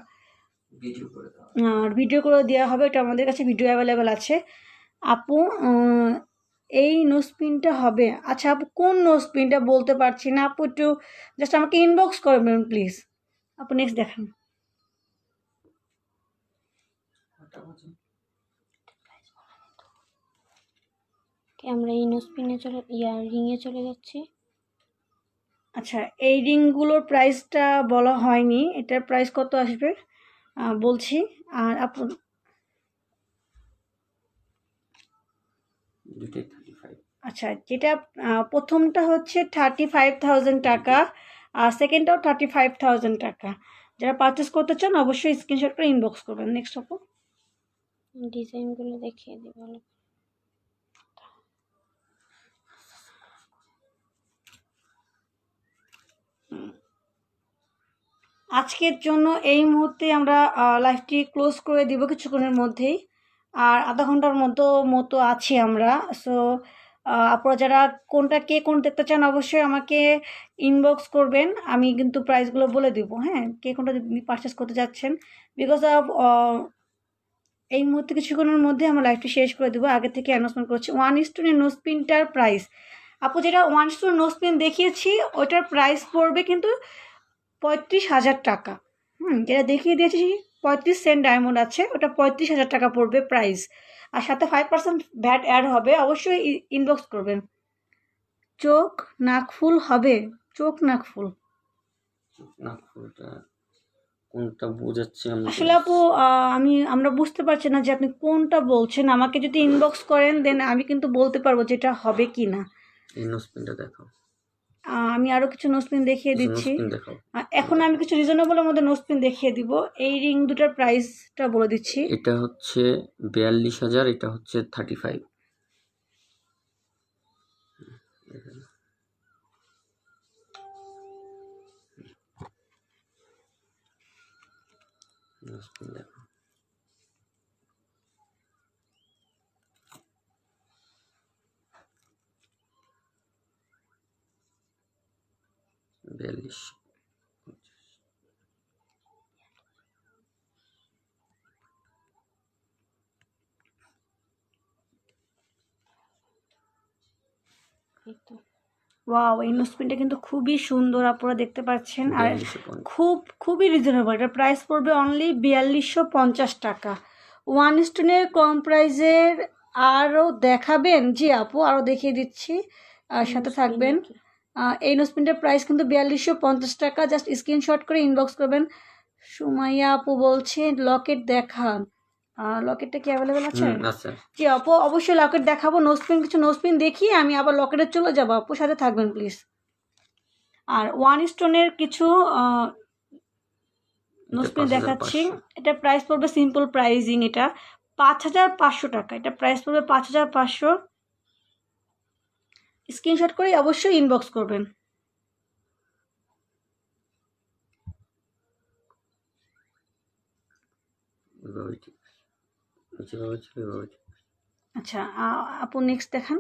ভিডিও করে দাও। আর ভিডিও করে দেওয়া হবে, এটা আমাদের কাছে ভিডিও অ্যাভেলেবেল আছে আপু। এই নোজপিনটা হবে। আচ্ছা আপু কোন নোজপিনটা বলতে পারছি না আপু, একটু জাস্ট আমাকে ইনবক্স করবেন প্লিজ। আপু নেক্সট দেখান। আমরা এই নোজপিনে রিংয়ে চলে যাচ্ছি। আচ্ছা, এই রিংগুলোর প্রাইসটা বলা হয়নি, এটার প্রাইস কত আসবে বলছি। আর আপু দুটোই 35। আচ্ছা, যেটা প্রথমটা হচ্ছে 35,000 টাকা, আর সেকেন্ডটাও 35,000 টাকা। যারা পারচেস করতে চান অবশ্যই স্ক্রিনশট করে ইনবক্স করবেন। নেক্সট আপু ডিজাইনগুলো দেখিয়ে দিই ভালো। আজকের জন্য এই মুহূর্তে আমরা লাইভটি ক্লোজ করে দিব কিছুক্ষণের মধ্যেই, আর আধা ঘন্টার মতো আছি আমরা। সো আপনারা যারা কে কোন দেখতে চান অবশ্যই আমাকে ইনবক্স করবেন, আমি কিন্তু প্রাইসগুলো বলে দিব। হ্যাঁ, কে কোনটা পারচেস করতে যাচ্ছেন, বিকজ অফ এই মুহূর্তে কিছুক্ষণের মধ্যে আমরা লাইভটি শেষ করে দেবো। আগে থেকে অ্যানাউন্সমেন্ট করছি 1:2 নোজপিনটার প্রাইস। আপু যেটা 1:2 নোজপিন দেখিয়েছি ওইটার প্রাইস পড়বে কিন্তু 35,000 টাকা। যেটা দেখিয়ে দিয়েছি 35 সেন্ট ডায়মন্ড আছে, ওটা 35,000 টাকা পড়বে প্রাইস, আর সাথে 5% ভ্যাট অ্যাড হবে। অবশ্যই ইনবক্স করবেন। চোখ নাক ফুল হবে, চোখ নাক ফুল নাগপুরটা কোনটা বোঝাচ্ছে আমি আসলে আপু আমরা বুঝতে পারছি না যে আপনি কোনটা বলছেন। আমাকে যদি ইনবক্স করেন দেন আমি কিন্তু বলতে পারবো যেটা হবে কি না। এই নোজপিনটা দেখাও। আমি আরও কিছু নোজপিন দেখিয়ে দিচ্ছি। নোজপিন দেখাও। এখন আমি কিছু রিজনেবলের মধ্যে নোজপিন দেখিয়ে দিব। এই রিং দুটার প্রাইসটা বলে দিচ্ছি। এটা হচ্ছে 42,000, এটা হচ্ছে 35। নোজপিন দেখাও। বিয়াল্লিশ। ওয়াও, এই নোজপিনটা কিন্তু খুবই সুন্দর, আপনারা দেখতে পাচ্ছেন। আর 4250। খুবই রিজনেবল, এটার প্রাইস পড়বে অনলি 4250 টাকা। ওয়ান স্টোনের কম প্রাইজের আরও দেখাবেন? জি আপু, আরও দেখিয়ে দিচ্ছি, আর সাথে থাকবেন। এই নোজপিনটার প্রাইস কিন্তু 4250 টাকা। জাস্ট স্ক্রিনশট করে ইনবক্স করবেন। সুমাইয়া আপু বলছে লকেট দেখান, লকেটটা কি অ্যাভেলেবেল আছে? আচ্ছা, জি আপু, অবশ্যই লকেট দেখাবো। কিছু নোজপিন দেখিয়ে আমি আবার লকেটে চলে যাবো। আপু সাথে থাকবেন প্লিজ। আর ওয়ান স্টোনের কিছু নোজপিন দেখাচ্ছি। এটা প্রাইস পড়বে সিম্পল প্রাইজিং, এটা 5,500 টাকা। এটা প্রাইস পড়বে 5,500। স্ক্রিনশট করে অবশ্যই ইনবক্স করবেন। যেভাবে ছিল ওইভাবে ছিল। আচ্ছা আপু নেক্সট দেখান।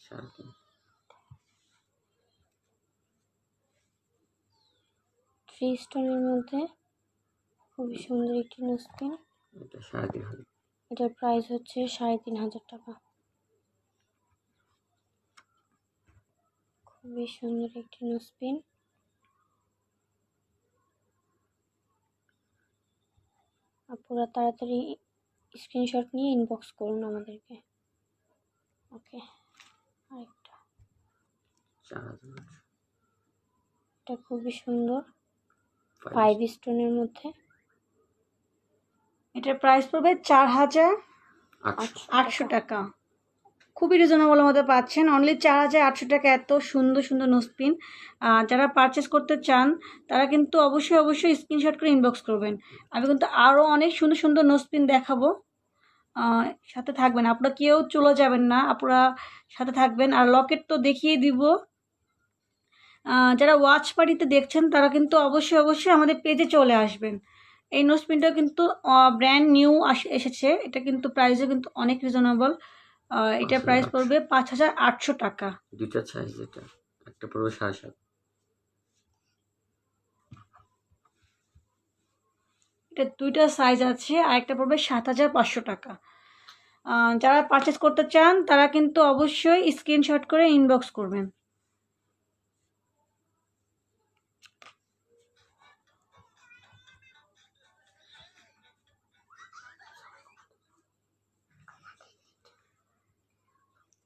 সাড়ে তিন। থ্রি স্টোনের মধ্যে খুবই সুন্দর একটি নোজপিন। এটা 3,500। এটার প্রাইস হচ্ছে 3,500 টাকা। খুবই সুন্দর একটি নোজপিন। আপনারা তাড়াতাড়ি স্ক্রিনশট নিয়ে ইনবক্স করুন আমাদেরকে। ওকে, আরেকটা, 4,800। এটা খুবই সুন্দর 5 5 স্টোনের মধ্যে। এটার প্রাইস পড়বে 4,800 800। টাকা। খুবই রিজনেবল মধ্যে পাচ্ছেন, অনলি 4,800 টাকা এত সুন্দর সুন্দর নোজপিন। যারা পারচেস করতে চান তারা কিন্তু অবশ্যই স্ক্রিনশট করে ইনবক্স করবেন। আমি কিন্তু আরও অনেক সুন্দর সুন্দর নোজপিন দেখাবো, সাথে থাকবেন, আপনারা কেউ চলে যাবেন না, আপনারা সাথে থাকবেন। আর লকেট তো দেখিয়ে দিব। যারা ওয়াচ পার্টিতে দেখছেন তারা কিন্তু অবশ্যই আমাদের পেজে চলে আসবেন। এই নোজপিনটা কিন্তু ব্র্যান্ড নিউ এসেছে, এটা কিন্তু প্রাইসও কিন্তু অনেক রিজনেবল। এটার প্রাইস পড়বে 5,800 টাকা। দুইটা সাইজ, এটা একটা পড়বে 7,500। এটা দুইটা সাইজ আছে, আর একটা পড়বে 7,500 টাকা। যারা পারচেস করতে চান তারা কিন্তু অবশ্যই স্ক্রিনশট করে ইনবক্স করবেন।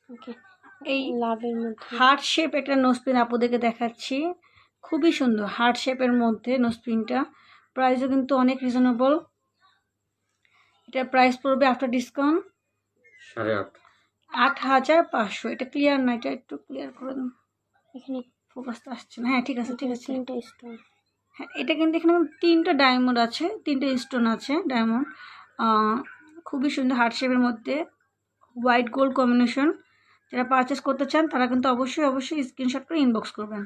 ওকে, এই লাভের মধ্যে হার্ট শেপ একটা নোজপিন আপনাদেরকে দেখাচ্ছি, খুবই সুন্দর হার্ট শেপের মধ্যে নোজপিনটা। প্রাইসও কিন্তু অনেক রিজনেবল। এটার প্রাইস পড়বে আফটার ডিসকাউন্ট 8,500। 8,500। এটা ক্লিয়ার না, এটা একটু ক্লিয়ার করে দিন, এখানে ফোকাসটা আসছে না। হ্যাঁ ঠিক আছে ঠিক আছে। 3টা স্টোন। হ্যাঁ এটা কিন্তু এখানে 3টা ডায়মন্ড আছে, 3টে স্টোন আছে ডায়মন্ড। খুবই সুন্দর হার্ট শেপের মধ্যে হোয়াইট গোল্ড কম্বিনেশন। যারা পারচেস করতে চান তারা কিন্তু অবশ্যই স্ক্রিনশট করে ইনবক্স করবেন।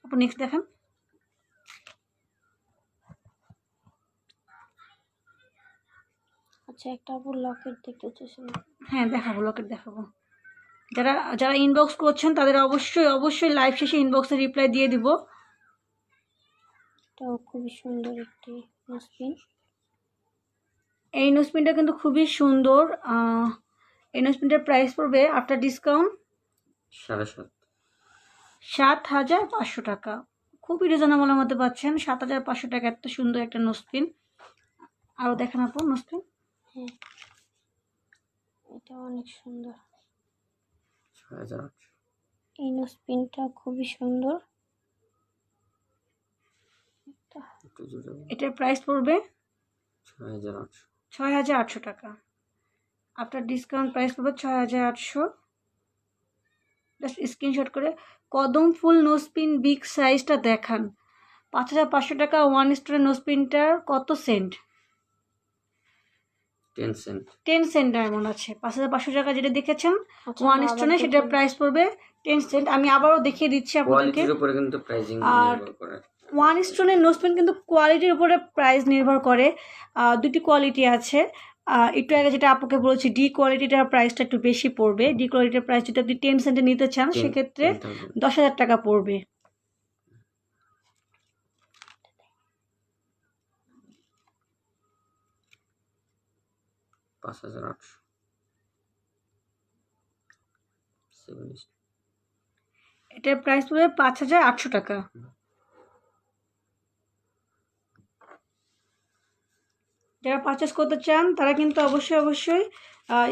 আপনি নেক্সট দেখান। আচ্ছা, একটা আপু লকেট দেখতে চাইছিলাম। হ্যাঁ দেখাবো, লকেট দেখাবো। যারা ইনবক্স করছেন তাদের অবশ্যই লাইভ শেষে ইনবক্সে রিপ্লাই দিয়ে দিব। এটাও খুবই সুন্দর একটি নোজপিন। এই নোজপিনটা কিন্তু খুবই সুন্দর। এই নোজপিনটার প্রাইস পড়বে আফটার ডিসকাউন্ট 7,500। 7,500 টাকা। খুবই রিজনেবলের মধ্যে পাচ্ছেন 7,500 টাকা এত সুন্দর একটা নোজপিন। আরও দেখেন আপু নোজপিন। হ্যাঁ, এটা অনেক সুন্দর। 6,800। এই নোজপিনটা খুবই সুন্দর। একটু জোরে বলো। এটার প্রাইস পড়বে 6,800। 6,800 টাকা। আফটার ডিসকাউন্ট প্রাইস পড়বে 6,800। জাস্ট স্ক্রিনশট করে কদম ফুল নোজপিন বিগ সাইজটা দেখান। 5,500 টাকা ওয়ান স্টোনের নোজপিনটার কত সেন্ট? 10 সেন্ট। 10 সেন্ট ডায়মন্ড আছে। 5,500 টাকা যেটা দেখেছেন আচ্ছা, ওয়ান আবার স্টোনে, সেটার প্রাইস পড়বে 10 সেন্ট। আমি আবারও দেখিয়ে দিচ্ছি আপনাদেরকে। কোয়ালিটির উপরে কিন্তু প্রাইসিং আর নির্ভর করে। ওয়ান স্টোনের নোজপিন কিন্তু কোয়ালিটির উপরে প্রাইস নির্ভর করে। দুটি কোয়ালিটি আছে। একটু আগে যেটা আপুকে বলেছি ডি কোয়ালিটিটার প্রাইসটা একটু বেশি পড়বে। ডি কোয়ালিটির প্রাইস যদি আপনি 10 সেন্টে নিতে চান সেক্ষেত্রে 10,000। 10,000 টাকা পড়বে। পাঁচ 5,800। 7 এটার প্রাইস পড়বে 5,800 টাকা। যারা পারচেস করতে চান তারা কিন্তু অবশ্যই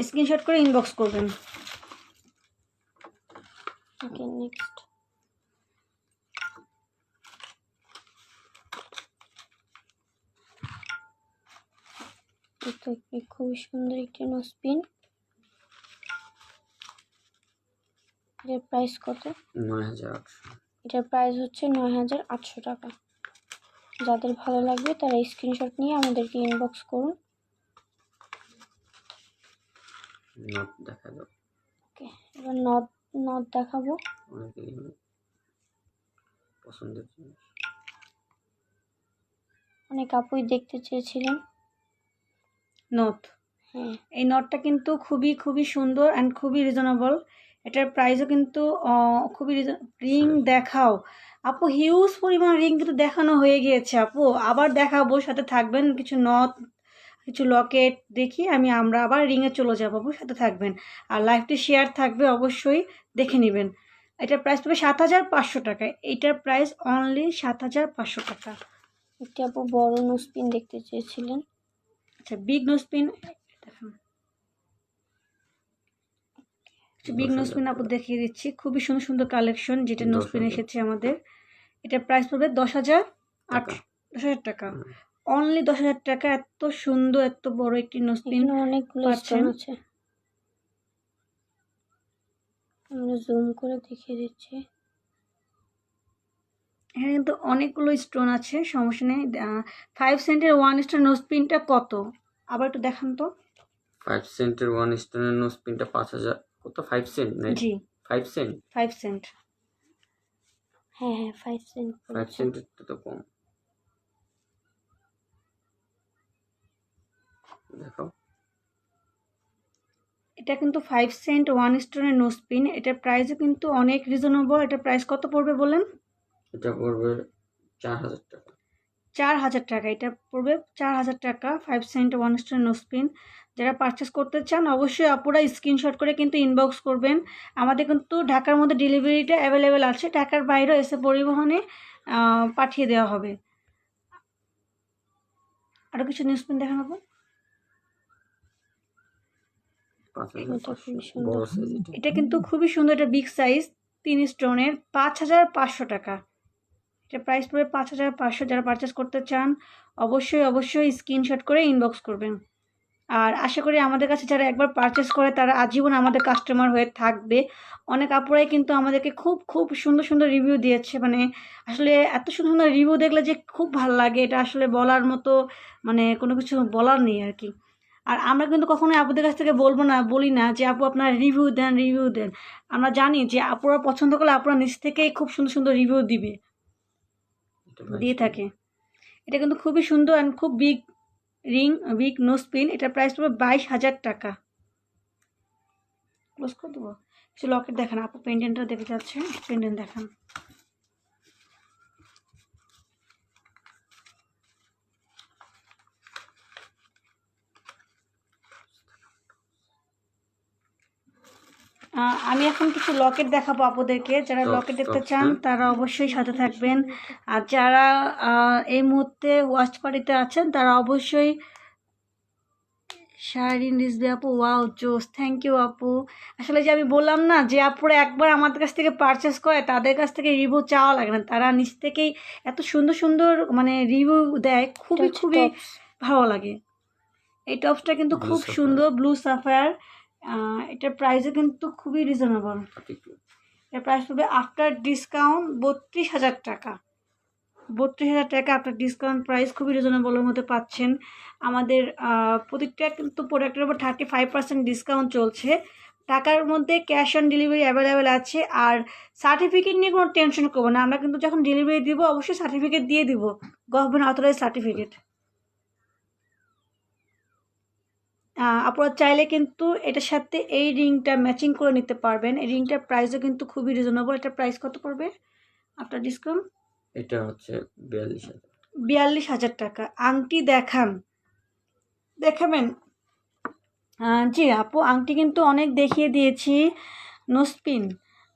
স্ক্রিনশট করে ইনবক্স করবেন। ওকে, নেক্সট। এটা খুবই সুন্দর একটি নোজপিন। এটার প্রাইস কত? 9,800। এটার প্রাইস হচ্ছে 9,800 টাকা। যাদের ভালো লাগবে তারা স্ক্রিনশট নিয়ে আমাদেরকে ইনবক্স করুন। নট দেখা যাবে। ওকে, এবার নথ দেখাবো। অনেকেরই পছন্দের জিনিস। অনেক আপুই দেখতে চেয়েছিলেন। নথ, হ্যাঁ, এই নটটা কিন্তু খুবই খুবই সুন্দর অ্যান্ড খুবই রিজনেবল। এটার প্রাইসও কিন্তু খুবই রিং দেখাও আপু, হিউজ পরিমাণ রিং কিন্তু দেখানো হয়ে গিয়েছে আপু, আবার দেখাবো, সাথে থাকবেন। কিছু নথ, কিছু লকেট দেখি আমরা আবার রিংয়ে চলে যাবো আপু, সাথে থাকবেন। আর লাইভটি শেয়ার থাকবে, অবশ্যই দেখে নেবেন। এটার প্রাইস পাবে 7,500 টাকা। এইটার প্রাইস অনলি 7,500 টাকা। একটি আপু বড় নোজপিন দেখতে চেয়েছিলেন। আচ্ছা, বিগ নোজপিন দেখুন, বিগ 10,000 নোজপিন আপু টাকা। দেখিয়ে দিচ্ছি, খুবই সুন্দর সুন্দর কালেকশন, যেটা নোজপিন 10,000 এসেছে আমাদের। এটার প্রাইস পড়বে 10,008 টাকা। 10,000 টাকা, হুম। অনলি 10,000 টাকা। এত সুন্দর, এত বড় একটি নোজপিন এখানে অনেকগুলো পাচ্ছেন। স্টোন আছে, আমরা জুম করে দেখিয়ে দিচ্ছি। এখানে কিন্তু অনেকগুলো স্টোন আছে, সমস্যা নেই। 5 সেন্টের 1 স্টার নোজপিনটা কত আবার একটু দেখান তো। 5 সেন্টের 1 স্টোনের নোজপিনটা 5,000 কত? 5 সেন্ট নাকি? জি, 5 সেন্ট? 5 সেন্ট। হ্যাঁ হ্যাঁ, 5 সেন্ট 5 পড়েছে। সেন্টের তো কম। দেখো, এটা কিন্তু 5 সেন্ট 1 স্টোনের নোজপিন। এটার প্রাইসও কিন্তু অনেক রিজনেবল। এটার প্রাইস কত পড়বে বলেন? এটা পড়বে 4,000 টাকা। 4,000 টাকা। এটা পড়বে 4,000 টাকা, 5 সেন্ট 1 স্টোন নোজপিন। যারা পারচেস করতে চান অবশ্যই আপুরা স্ক্রিনশট করে কিন্তু ইনবক্স করবেন। আমাদের কিন্তু ঢাকার মধ্যে ডেলিভারিটা অ্যাভেলেবেল আছে, ঢাকার বাইরেও এসে পরিবহনে পাঠিয়ে দেওয়া হবে। আরও কিছু নোজপিন দেখাবো। 5,500 বড় সাইজ এটা। এটা কিন্তু খুবই সুন্দর, এটা বিগ সাইজ 3 স্টোনের, 5,500 টাকা। এটা প্রাইস পড়বে 5,500। যারা পারচেস করতে চান অবশ্যই অবশ্যই স্ক্রিনশট করে ইনবক্স করবেন। আর আশা করি আমাদের কাছে যারা একবার পারচেস করে তারা আজীবন আমাদের কাস্টমার হয়ে থাকবে। অনেক আপুরাই কিন্তু আমাদেরকে খুব খুব সুন্দর সুন্দর রিভিউ দিয়েছে, মানে আসলে এত সুন্দর সুন্দর রিভিউ দেখলে যে খুব ভালো লাগে, এটা আসলে বলার মতো মানে কোনো কিছু বলার নেই আর কি। আর আমরা কিন্তু কখনোই আপুদের কাছ থেকে বলি না যে আপু আপনার রিভিউ দেন রিভিউ দেন। আমরা জানি যে আপুরা পছন্দ করলে আপুরা নিজ থেকেই খুব সুন্দর সুন্দর রিভিউ দিবে, এটা দিয়ে 22 থাকে। এটা কিন্তু খুবই সুন্দর অ্যান্ড খুব বিগ রিং, বিগ নোজপিন। এটার প্রাইস পড়বে 22,000 টাকা। ক্লোজ করে দেবো। কিছু লকেট দেখান আপু, পেন্ডেন্টটা দেখে যাচ্ছে, পেন্ডেন্ট দেখান। আমি এখন কিছু লকেট দেখাবো আপুদেরকে। যারা Tops, লকেট দেখতে tops, চান হ্যাঁ। তারা অবশ্যই সাথে থাকবেন। আর যারা এই মুহূর্তে ওয়াচ পার্টিতে আছেন তারা অবশ্যই শাহরিন রিজভি আপু, ওয়াও জোস, থ্যাংক ইউ আপু। আসলে যে আমি বললাম না যে আপুরা একবার আমাদের কাছ থেকে পারচেস করে তাদের কাছ থেকে রিভিউ চাওয়া লাগে না, তারা নিজ থেকেই এত সুন্দর সুন্দর মানে রিভিউ দেয়, খুবই খুবই ভালো লাগে। এই টপসটা কিন্তু Blue খুব sapphire। সুন্দর, ব্লু সাফায়ার। এটার প্রাইসও কিন্তু খুবই রিজনেবল। এর প্রাইস পড়বে আফটার ডিসকাউন্ট 32,000 টাকা। 32,000 টাকা আফটার ডিসকাউন্ট প্রাইস, খুবই রিজনেবলের মধ্যে পাচ্ছেন। আমাদের প্রত্যেকটা কিন্তু প্রোডাক্টের উপর 35% ডিসকাউন্ট চলছে। টাকার মধ্যে ক্যাশ অন ডেলিভারি অ্যাভেলেবেল আছে। আর সার্টিফিকেট নিয়ে কোনো টেনশন করবো না, আমরা কিন্তু যখন ডেলিভারি দিব অবশ্যই সার্টিফিকেট দিয়ে দিব, গভর্নমেন্ট অথরাইজ সার্টিফিকেট। আপনারা চাইলে কিন্তু এটার সাথে এই রিংটা ম্যাচিং করে নিতে পারবেন। এই রিংটার প্রাইসও কিন্তু খুবই রিজনেবল। এটার প্রাইস কত পড়বে আফটার ডিসকাউন্ট? এটা হচ্ছে 42,000। 42,000 টাকা। আংটি দেখান, দেখাবেন? জি আপু, আংটি কিন্তু অনেক দেখিয়ে দিয়েছি। নোজপিন,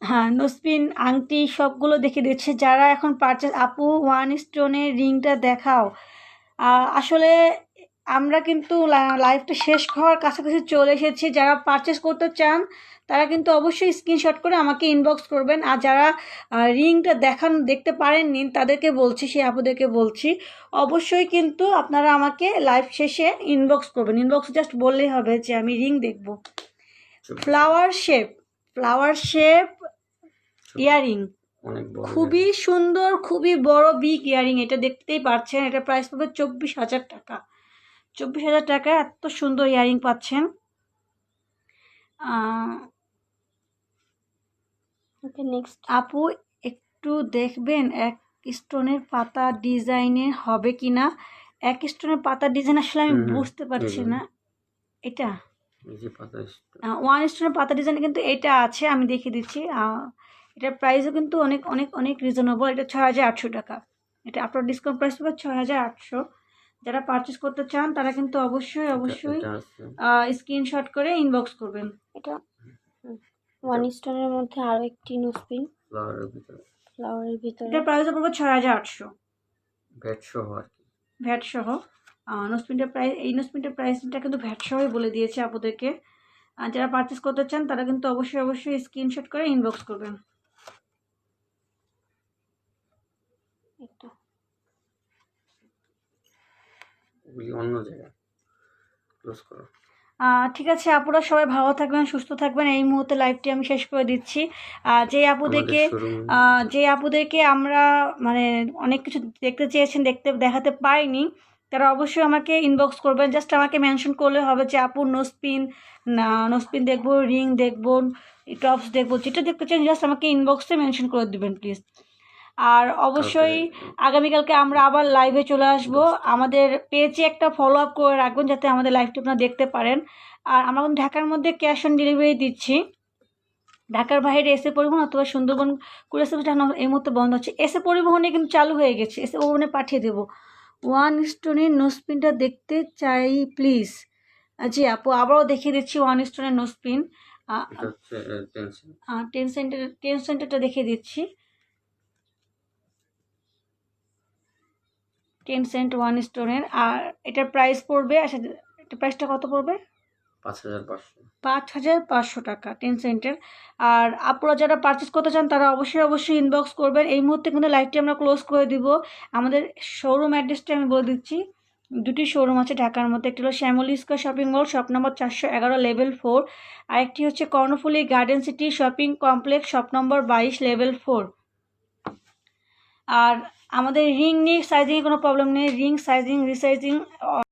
হ্যাঁ নোজপিন আংটি সবগুলো দেখিয়ে দিয়েছি। যারা এখন পারচেস, আপু 1 স্টোনের রিংটা দেখাও। আসলে আমরা কিন্তু লাইভটা শেষ হওয়ার কাছাকাছি চলে এসেছি। যারা পারচেস করতে চান তারা কিন্তু অবশ্যই স্ক্রিনশট করে আমাকে ইনবক্স করবেন। আর যারা রিংটা দেখতে পারেননি তাদেরকে বলছি, সেই আপুদেরকে বলছি অবশ্যই কিন্তু আপনারা আমাকে লাইভ শেষে ইনবক্স করবেন। ইনবক্স জাস্ট বললেই হবে যে আমি রিং দেখব। ফ্লাওয়ার শেপ ইয়ারিং, অনেক বড়। খুবই সুন্দর, খুবই বড় বিগ ইয়ারিং। এটা দেখতেই পাচ্ছেন। এটা প্রাইস পাবে 24,000 টাকা। 24,000 টাকা এত সুন্দর ইয়ারিং পাচ্ছেন। নেক্সট আপু একটু দেখবেন এক স্টোনের পাতা ডিজাইনের হবে কিনা, এক স্টোনের পাতার ডিজাইন আসলে আমি হুম, হুম, বুঝতে পারছি এই যে। না। এটা এই যে পাতা ওয়ান স্টোনের পাতা ডিজাইন কিন্তু এটা আছে, আমি দেখিয়ে দিচ্ছি। এটার প্রাইসও কিন্তু অনেক অনেক অনেক রিজনেবল। এটা 6,800 টাকা। এটা আপনার ডিসকাউন্ট প্রাইস পাবে 6,800। যারা পারচেস করতে চান তারা কিন্তু অবশ্যই অবশ্যই এটা আছে স্ক্রিনশট করে ইনবক্স করবেন। এটা ওয়ান স্টোনের মধ্যে আরও একটি নোজপিন ফ্লাওয়ারের ভিতরে, ফ্লাওয়ারের ভিতরে। এটার প্রাইসও পড়বে 6,800 ভ্যাট সহ আর কি। ভ্যাট সহ। নোজপিনটার প্রাইস, এই নোজপিনটার প্রাইসটা কিন্তু ভ্যাট সহই বলে দিয়েছে আপুদেরকে। যারা পারচেস করতে চান তারা কিন্তু অবশ্যই অবশ্যই স্ক্রিনশট করে ইনবক্স করবেন। একটা ওগুলি অন্য জায়গায় ক্লোজ করো। ঠিক আছে আপুরা, সবাই ভালো থাকবেন, সুস্থ থাকবেন। এই মুহূর্তে লাইভটি আমি শেষ করে দিচ্ছি। যে আপুদেরকে যে আপুদেরকে আমরা মানে অনেক কিছু দেখতে চেয়েছেন, দেখাতে পারিনি, তারা অবশ্যই আমাকে ইনবক্স করবেন। জাস্ট আমাকে মেনশন করলে হবে যে আপু নোজপিন দেখবো, রিং দেখবো, টপস দেখবো, যেটা দেখতে চান জাস্ট আমাকে ইনবক্সে মেনশন করে দিবেন প্লিজ। আর অবশ্যই আগামীকালকে আমরা আবার লাইভে চলে আসব। আমাদের পেজে একটা ফলো আপ করে রাখবেন যাতে আমাদের লাইভটি আপনারা দেখতে পারেন। আর আমরা কিন্তু ঢাকার মধ্যে ক্যাশ অন ডেলিভারি দিচ্ছি। ঢাকার বাইরে এসে পরিবহন অথবা সুন্দরবন কুরিয়ার সার্ভিস এই মুহূর্তে বন্ধ হচ্ছে। এসে পরিবহনে কিন্তু চালু হয়ে গেছে, এসে পরিবহনে পাঠিয়ে দেবো। ওয়ান স্টোনের নোজপিনটা দেখতে চাই প্লিজ। জি আপু, আবারও দেখিয়ে দিচ্ছি ওয়ান স্টোনের নোজপিন। এটা হচ্ছে 10 সেন্টারটা দেখিয়ে দিচ্ছি। 10 সেন্ট ওয়ান স্টোনের। আর এটার প্রাইস পড়বে, আচ্ছা এটার প্রাইসটা কত পড়বে? 5,500 টাকা 10 সেন্টের। আর আপনারা যারা পারচেস করতে চান তারা অবশ্যই অবশ্যই ইনবক্স করবেন। এই মুহূর্তে কিন্তু লাইভটি আমরা ক্লোজ করে দিব। আমাদের শোরুম অ্যাড্রেসটা আমি বলে দিচ্ছি। দুটি শোরুম আছে ঢাকার মধ্যে, একটি হলো Shyamoli square shopping mall, shop number 411, level 4। আরেকটি হচ্ছে Karnaphuli garden city shopping complex, shop number 22, level 4। আর আমাদের রিং নিয়ে সাইজিংয়ে কোনো প্রবলেম নেই, রিং সাইজিং রিসাইজিং